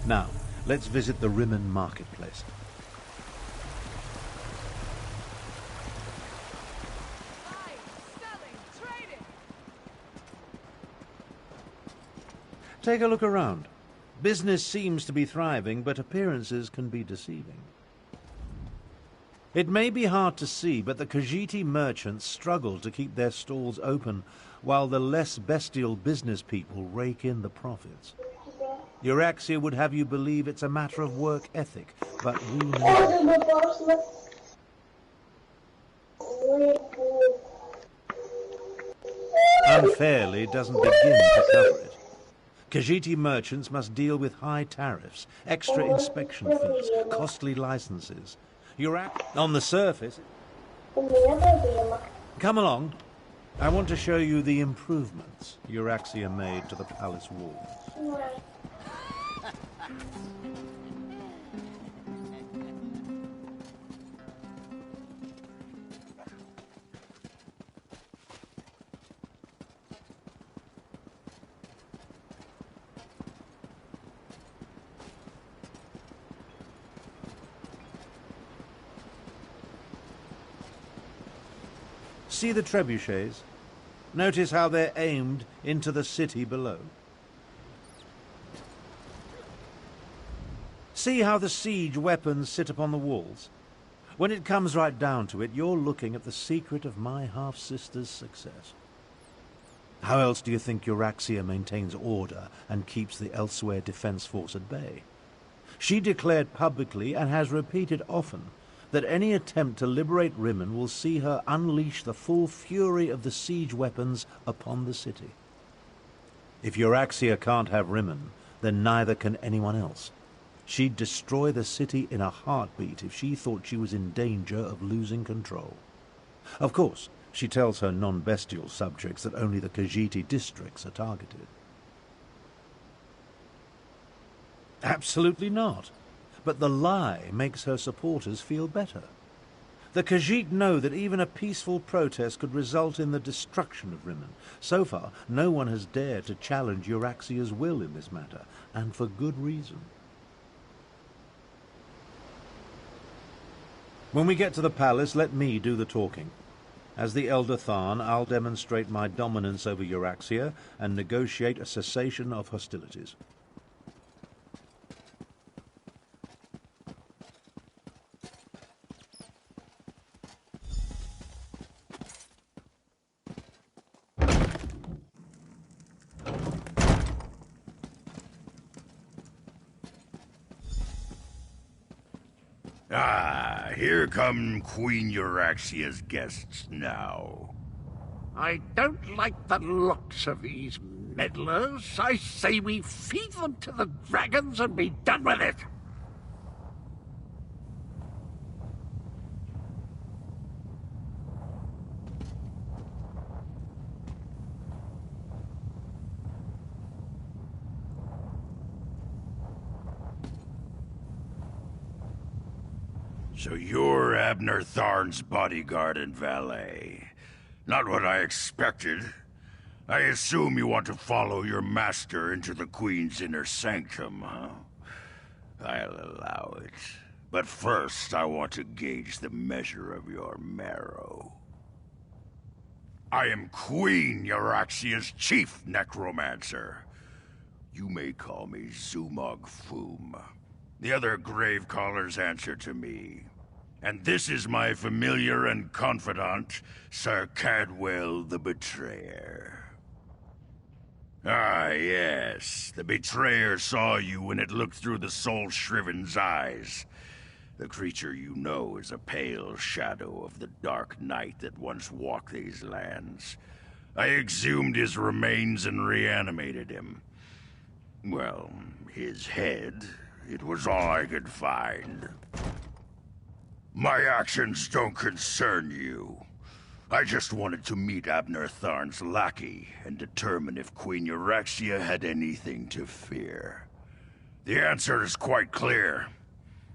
Now, Let's visit the Rimmon marketplace. Take a look around. Business seems to be thriving, but appearances can be deceiving. It may be hard to see, but the Khajiiti merchants struggle to keep their stalls open, while the less bestial business people rake in the profits. Euraxia would have you believe it's a matter of work ethic, but we know. Unfairly doesn't begin to cover it. Khajiiti merchants must deal with high tariffs, extra inspection fees, costly licenses. On the surface... Come along. I want to show you the improvements Euraxia made to the palace walls. See the trebuchets? Notice how they're aimed into the city below. See how the siege weapons sit upon the walls? When it comes right down to it, you're looking at the secret of my half-sister's success. How else do you think Euraxia maintains order and keeps the elsewhere defense force at bay? She declared publicly, and has repeated often, that any attempt to liberate Rimmon will see her unleash the full fury of the siege weapons upon the city. If Euraxia can't have Rimmon, then neither can anyone else. She'd destroy the city in a heartbeat if she thought she was in danger of losing control. Of course, she tells her non-bestial subjects that only the Khajiiti districts are targeted. Absolutely not. But the lie makes her supporters feel better. The Khajiit know that even a peaceful protest could result in the destruction of Rimmon. So far, no one has dared to challenge Euraxia's will in this matter, and for good reason. When we get to the palace, let me do the talking. As the Elder Tharn, I'll demonstrate my dominance over Euraxia and negotiate a cessation of hostilities. Here come Queen Euraxia's guests now. I don't like the looks of these meddlers. I say we feed them to the dragons and be done with it. So you're Abner Tharn's bodyguard and valet. Not what I expected. I assume you want to follow your master into the Queen's inner sanctum, huh? I'll allow it. But first, I want to gauge the measure of your marrow. I am Queen Euraxia's chief necromancer. You may call me Zumog Foom. The other grave callers answer to me. And this is my familiar and confidant, Sir Cadwell the Betrayer. Ah, yes. The Betrayer saw you when it looked through the soul-shriven's eyes. The creature you know is a pale shadow of the dark night that once walked these lands. I exhumed his remains and reanimated him. Well, his head. It was all I could find. My actions don't concern you. I just wanted to meet Abner Tharn's lackey and determine if Queen Euraxia had anything to fear. The answer is quite clear.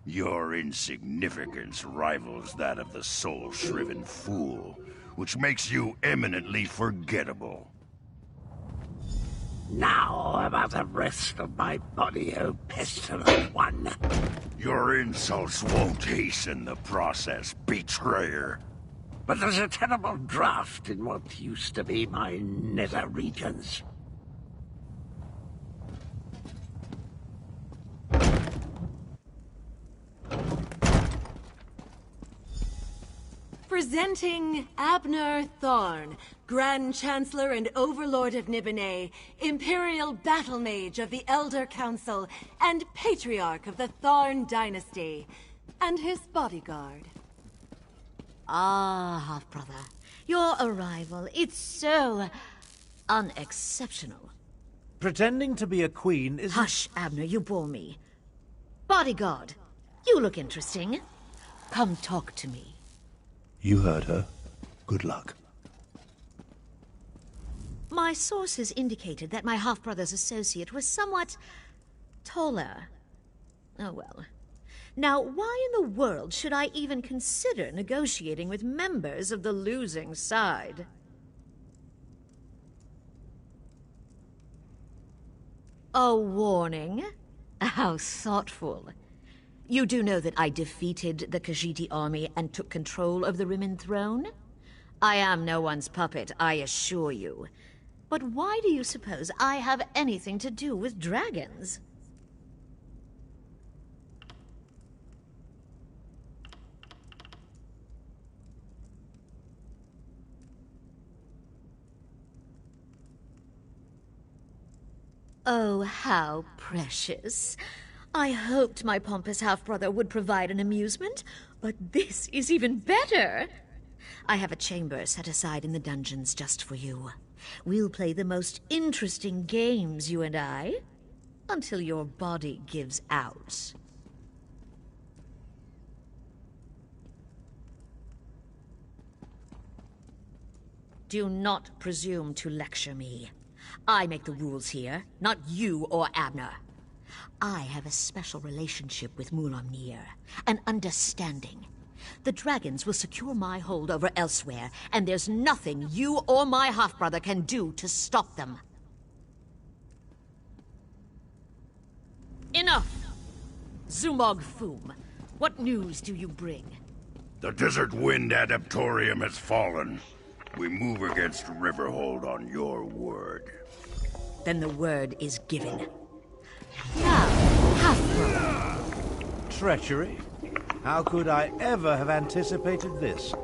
Your insignificance rivals that of the soul-shriven fool, which makes you eminently forgettable. Now about the rest of my body, O pestilent one. Your insults won't hasten the process, betrayer. But there's a terrible draft in what used to be my nether regions. Presenting Abner Thorn, Grand Chancellor and Overlord of Nibene, Imperial Battle Mage of the Elder Council, and Patriarch of the Thorn Dynasty, and his bodyguard. Ah, half-brother. Your arrival, it's so unexceptional. Pretending to be a queen is... Hush, Abner, you bore me. Bodyguard, you look interesting. Come talk to me. You heard her. Good luck. My sources indicated that my half-brother's associate was somewhat taller. Oh well. Now, why in the world should I even consider negotiating with members of the losing side? A warning? How thoughtful. You do know that I defeated the Khajiit army and took control of the Rimmon throne? I am no one's puppet, I assure you. But why do you suppose I have anything to do with dragons? Oh, how precious. I hoped my pompous half-brother would provide an amusement, but this is even better. I have a chamber set aside in the dungeons just for you. We'll play the most interesting games, you and I, until your body gives out. Do not presume to lecture me. I make the rules here, not you or Abner. I have a special relationship with Mulamnir, an understanding. The dragons will secure my hold over elsewhere, and there's nothing you or my half-brother can do to stop them. Enough! Zumog Foom, what news do you bring? The Desert Wind Adaptorium has fallen. We move against Riverhold on your word. Then the word is given. Now, half-brother. Treachery? How could I ever have anticipated this?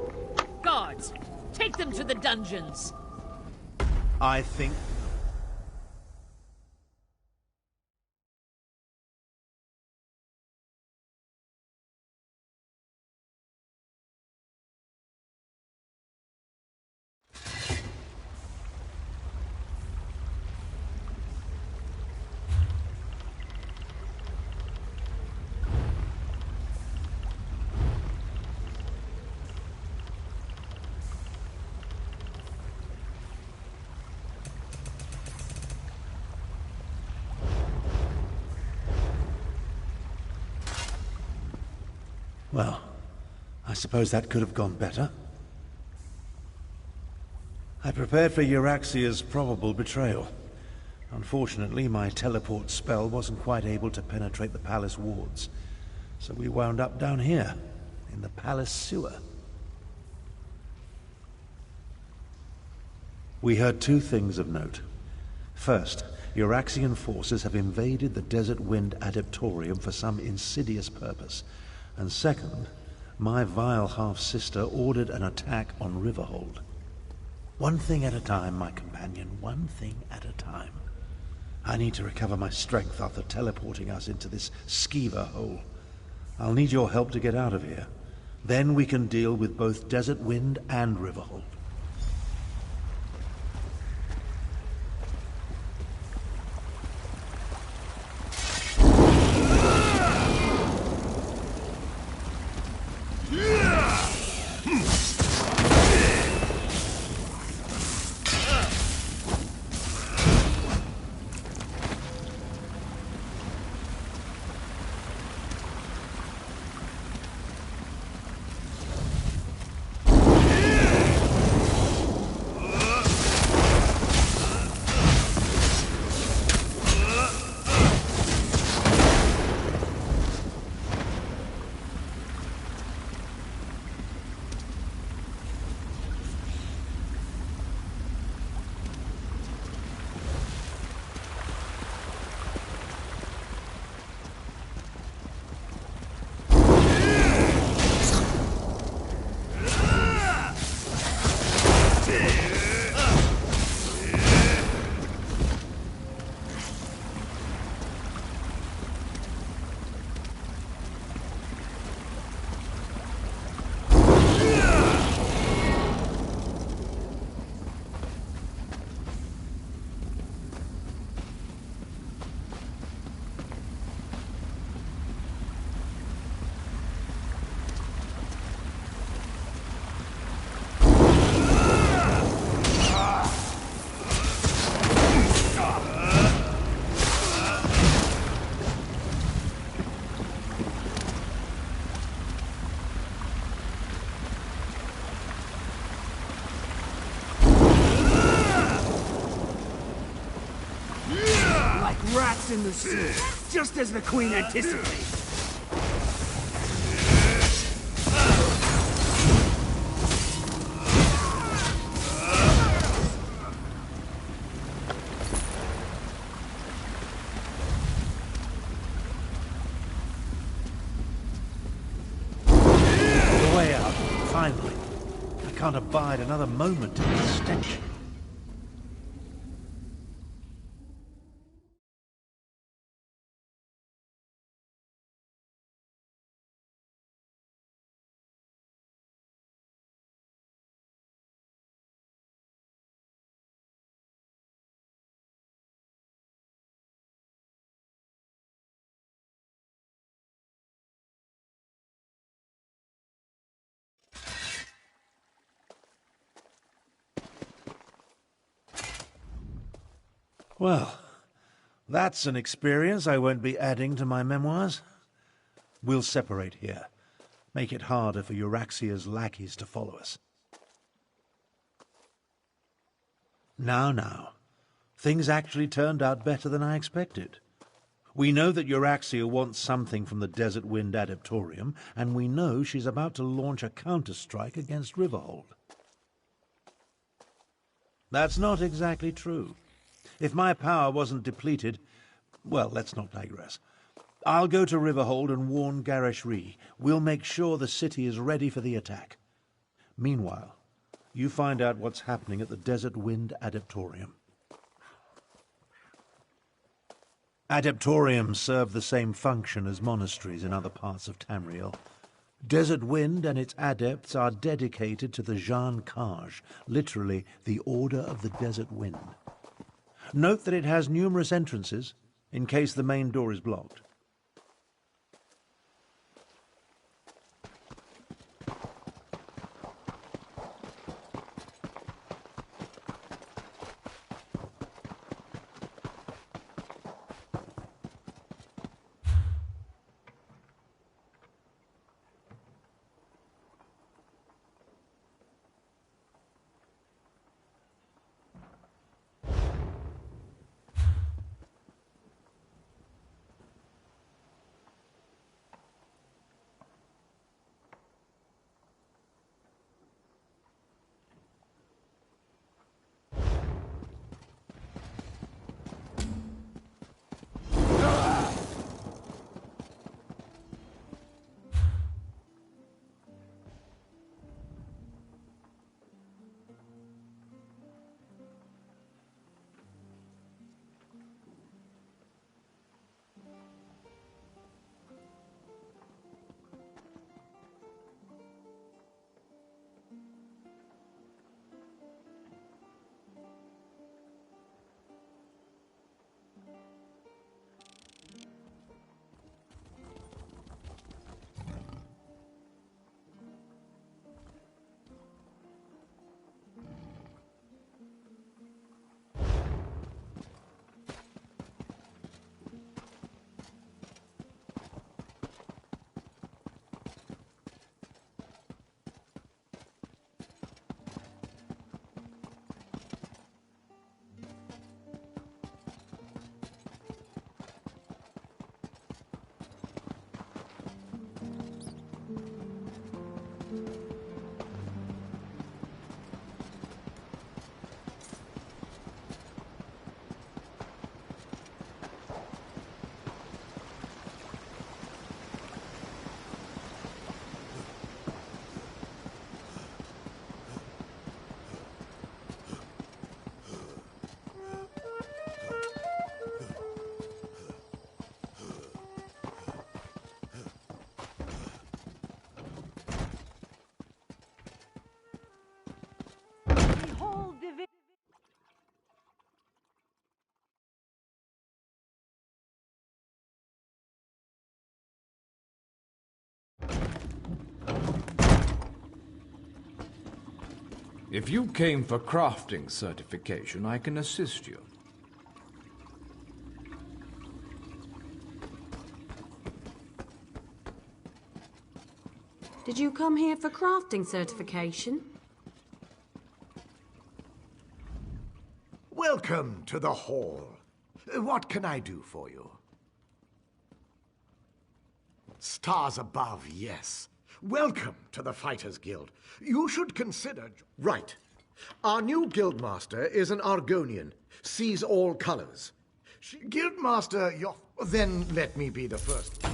Guards, take them to the dungeons. I think... Well, I suppose that could have gone better. I prepared for Euraxia's probable betrayal. Unfortunately, my teleport spell wasn't quite able to penetrate the palace wards, so we wound up down here, in the palace sewer. We heard two things of note. First, Euraxian forces have invaded the Desert Wind Adaptorium for some insidious purpose. And second, my vile half-sister ordered an attack on Riverhold. One thing at a time, my companion, one thing at a time. I need to recover my strength after teleporting us into this skeever hole. I'll need your help to get out of here. Then we can deal with both Desert Wind and Riverhold. rats in the sea, just as the Queen anticipated. The way out, finally. I can't abide another moment in this stench. Well, that's an experience I won't be adding to my memoirs. We'll separate here. Make it harder for Euraxia's lackeys to follow us. Now. Things actually turned out better than I expected. We know that Euraxia wants something from the Desert Wind Adeptorium, and we know she's about to launch a counterstrike against Riverhold. That's not exactly true. If my power wasn't depleted... Well, let's not digress. I'll go to Riverhold and warn Garishri. We'll make sure the city is ready for the attack. Meanwhile, you find out what's happening at the Desert Wind Adeptorium. Adeptoriums serve the same function as monasteries in other parts of Tamriel. Desert Wind and its adepts are dedicated to the Jan Kaj, literally the Order of the Desert Wind. Note that it has numerous entrances, in case the main door is blocked. If you came for crafting certification, I can assist you. Did you come here for crafting certification? Welcome to the hall. What can I do for you? Stars above, yes. Welcome to the Fighters Guild. You should consider... Right. Our new guildmaster is an Argonian. Sees all colors. Guildmaster, you're... Then let me be the first.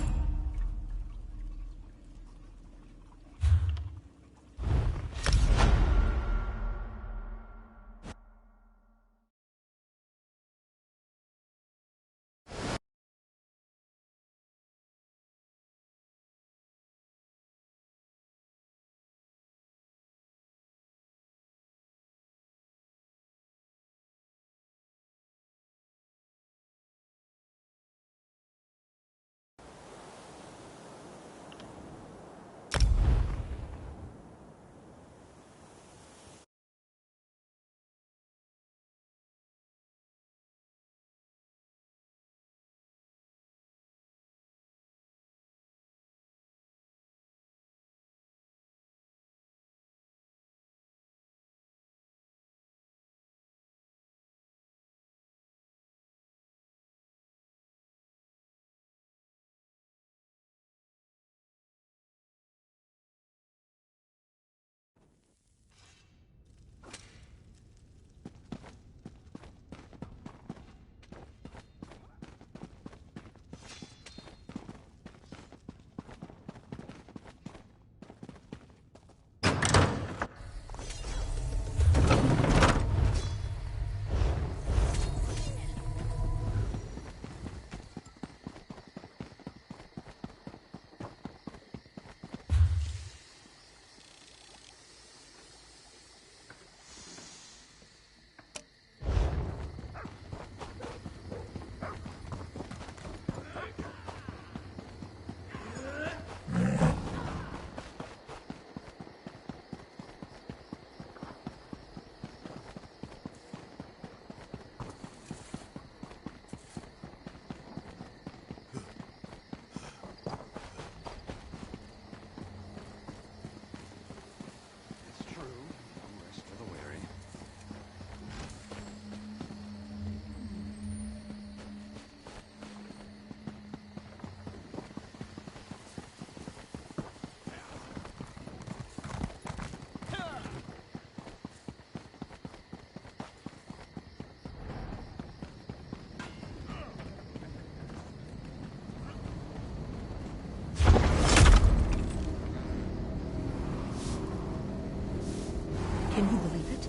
Can you believe it?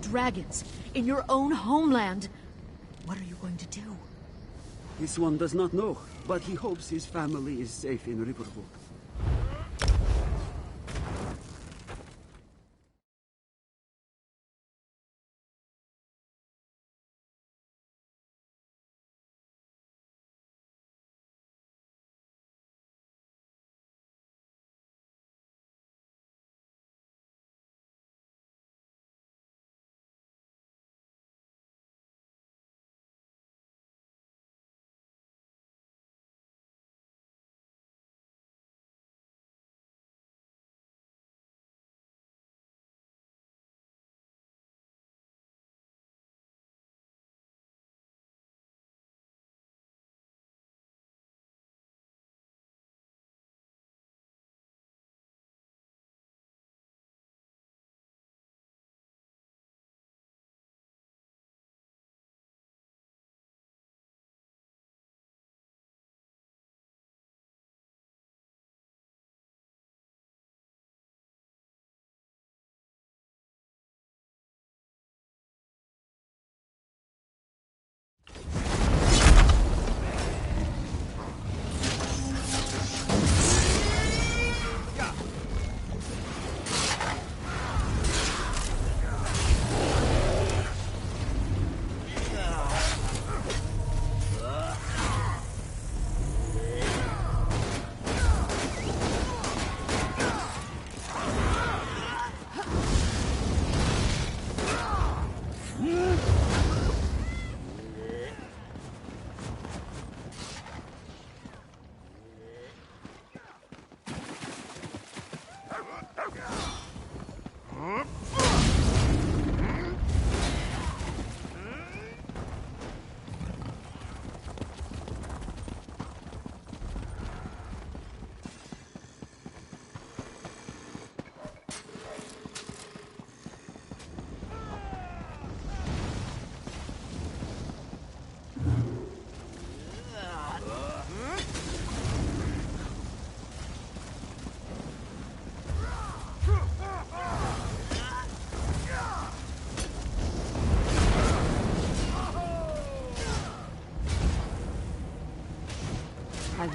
Dragons in your own homeland. What are you going to do? This one does not know, but he hopes his family is safe in Riverwood.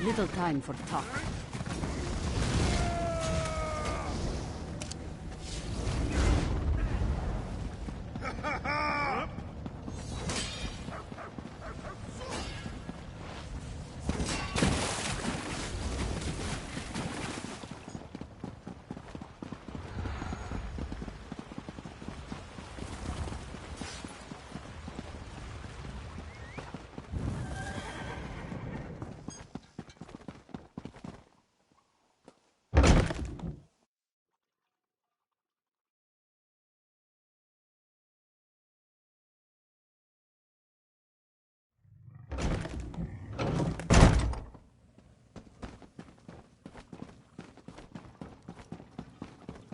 Little time for talk.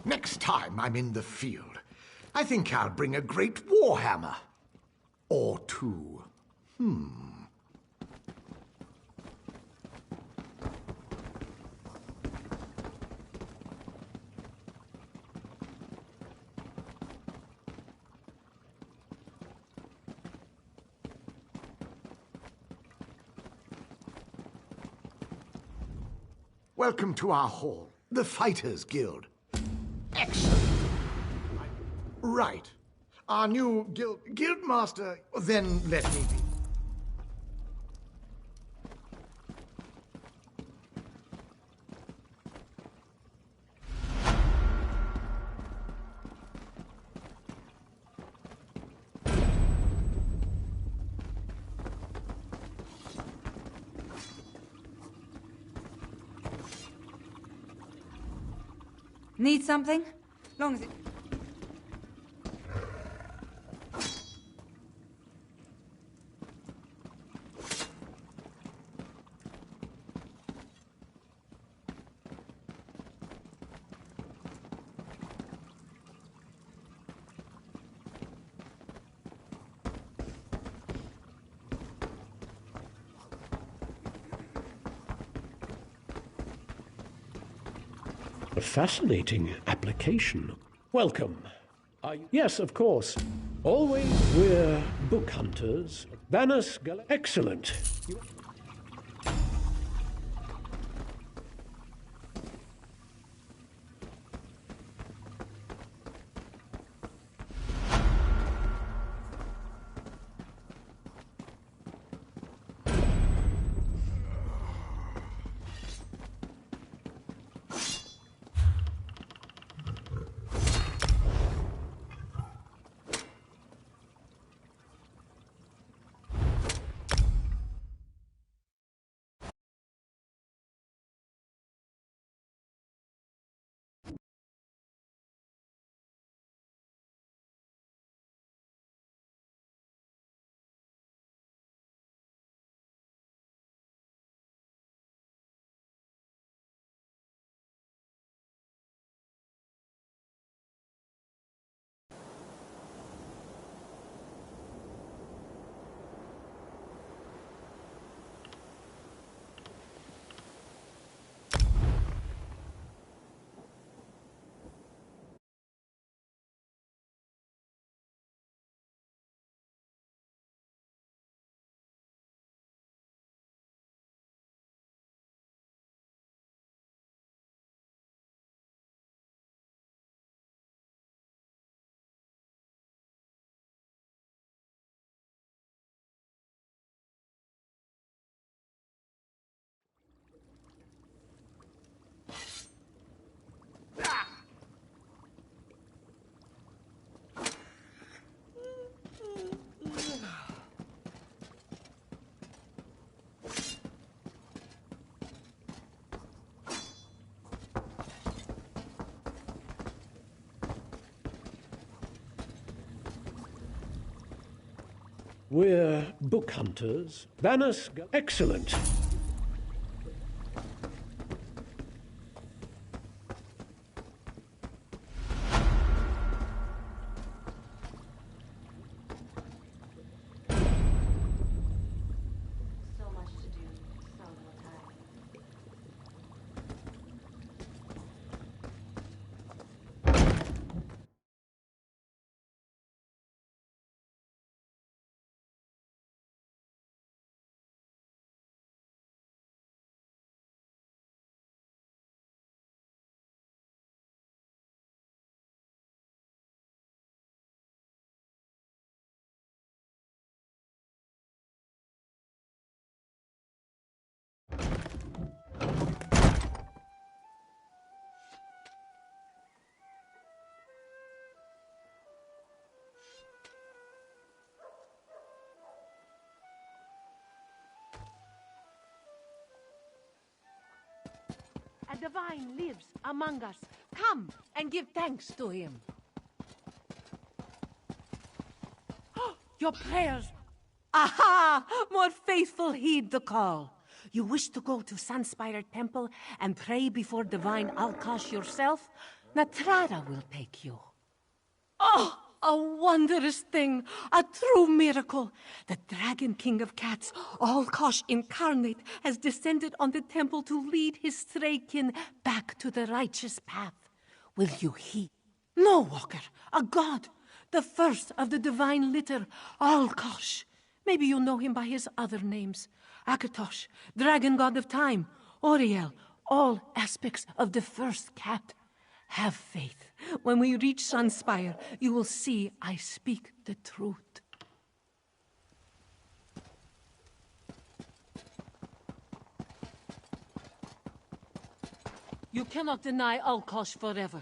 Next time I'm in the field, I think I'll bring a great warhammer. Or two. Welcome to our hall, the Fighters Guild. Excellent. Right. Our new guildmaster, then let me be. Need something? Long as it... A fascinating application. Welcome. Yes, of course. Always we're book hunters. Excellent. We're book hunters. Excellent. divine lives among us. Come and give thanks to him. Your prayers. Aha! More faithful heed the call. You wish to go to Sunspire Temple and pray before divine Alkosh yourself? Natrara will take you. Oh, a wondrous thing, a true miracle. The Dragon King of Cats, Alkosh incarnate, has descended on the temple to lead his straykin back to the righteous path. Will you heed? No, Walker, a god, the first of the divine litter, Alkosh. Maybe you know him by his other names. Akatosh, dragon god of time, Oriel, all aspects of the first cat. Have faith. When we reach Sunspire, you will see I speak the truth. You cannot deny Alkosh forever.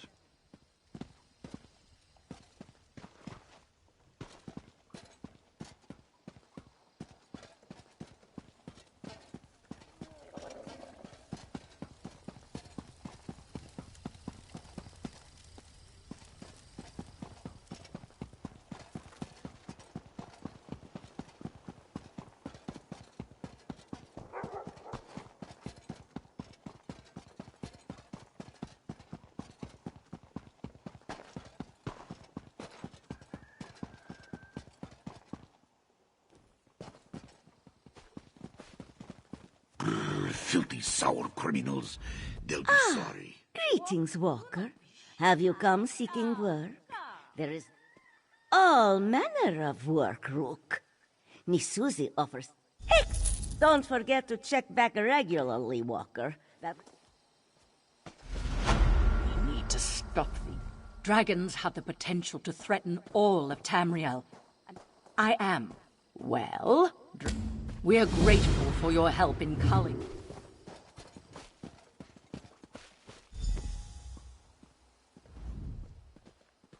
Filthy, sour criminals. They'll be sorry. Greetings, Walker. Have you come seeking work? There is all manner of work, Rook. Nisuzi offers... Hey! Don't forget to check back regularly, Walker. We need to stop them. Dragons have the potential to threaten all of Tamriel. I am. Well, we're grateful for your help in culling.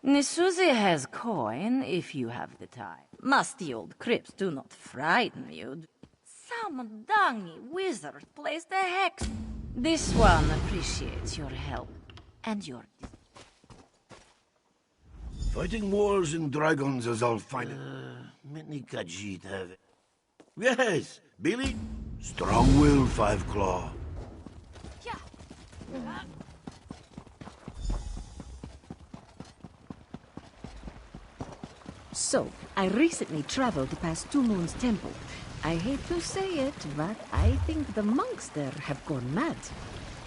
Nisuzi has coin, if you have the time. Musty old crypts do not frighten you. Some dungy wizard placed a hex. This one appreciates your help and your... Fighting wars and dragons as I'll find it. Many Khajiit have it. Yes, Billy. Strong will, Five Claw. So, I recently traveled past Two Moons Temple. I hate to say it, but I think the monks there have gone mad.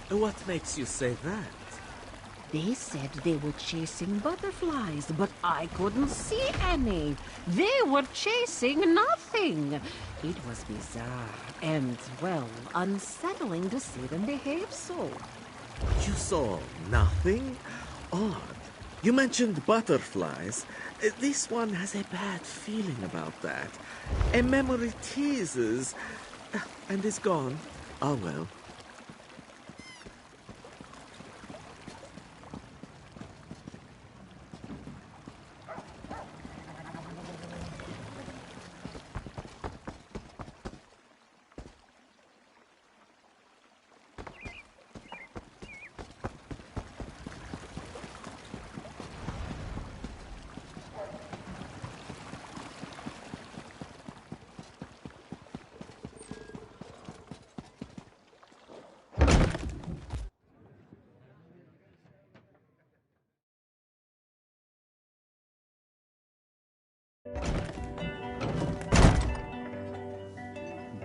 What makes you say that? They said they were chasing butterflies, but I couldn't see any. They were chasing nothing. It was bizarre and, well, unsettling to see them behave so. You saw nothing? Odd. You mentioned butterflies. This one has a bad feeling about that. A memory teases, and is gone. Ah, well.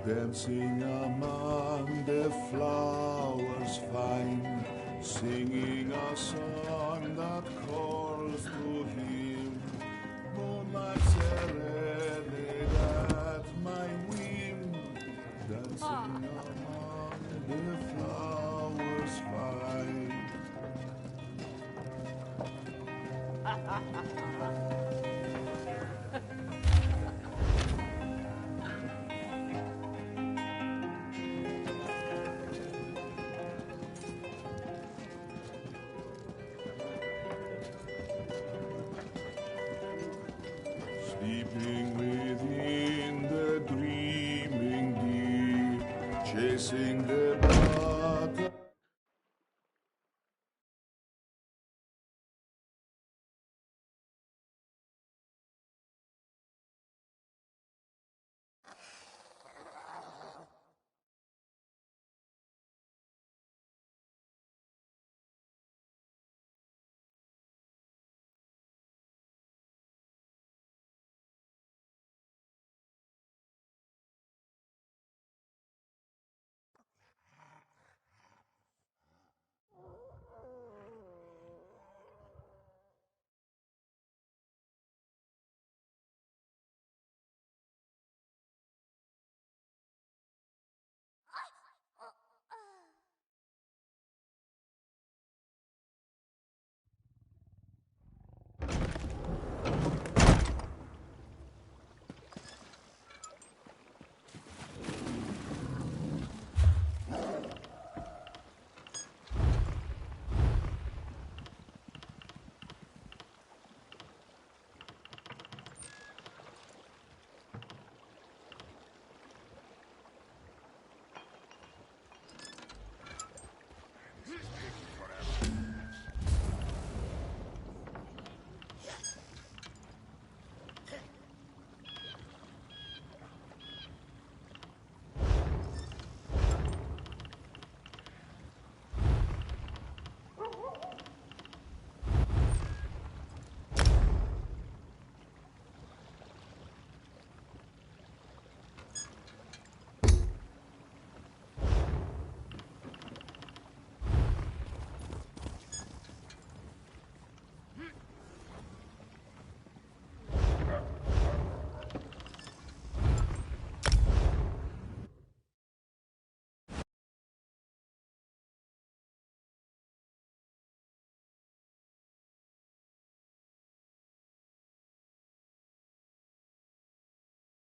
Dancing among the flowers fine, singing a song that calls to him. Moonlight serenade at my whim, dancing among the flowers fine. Sleeping within the dreaming deep, chasing the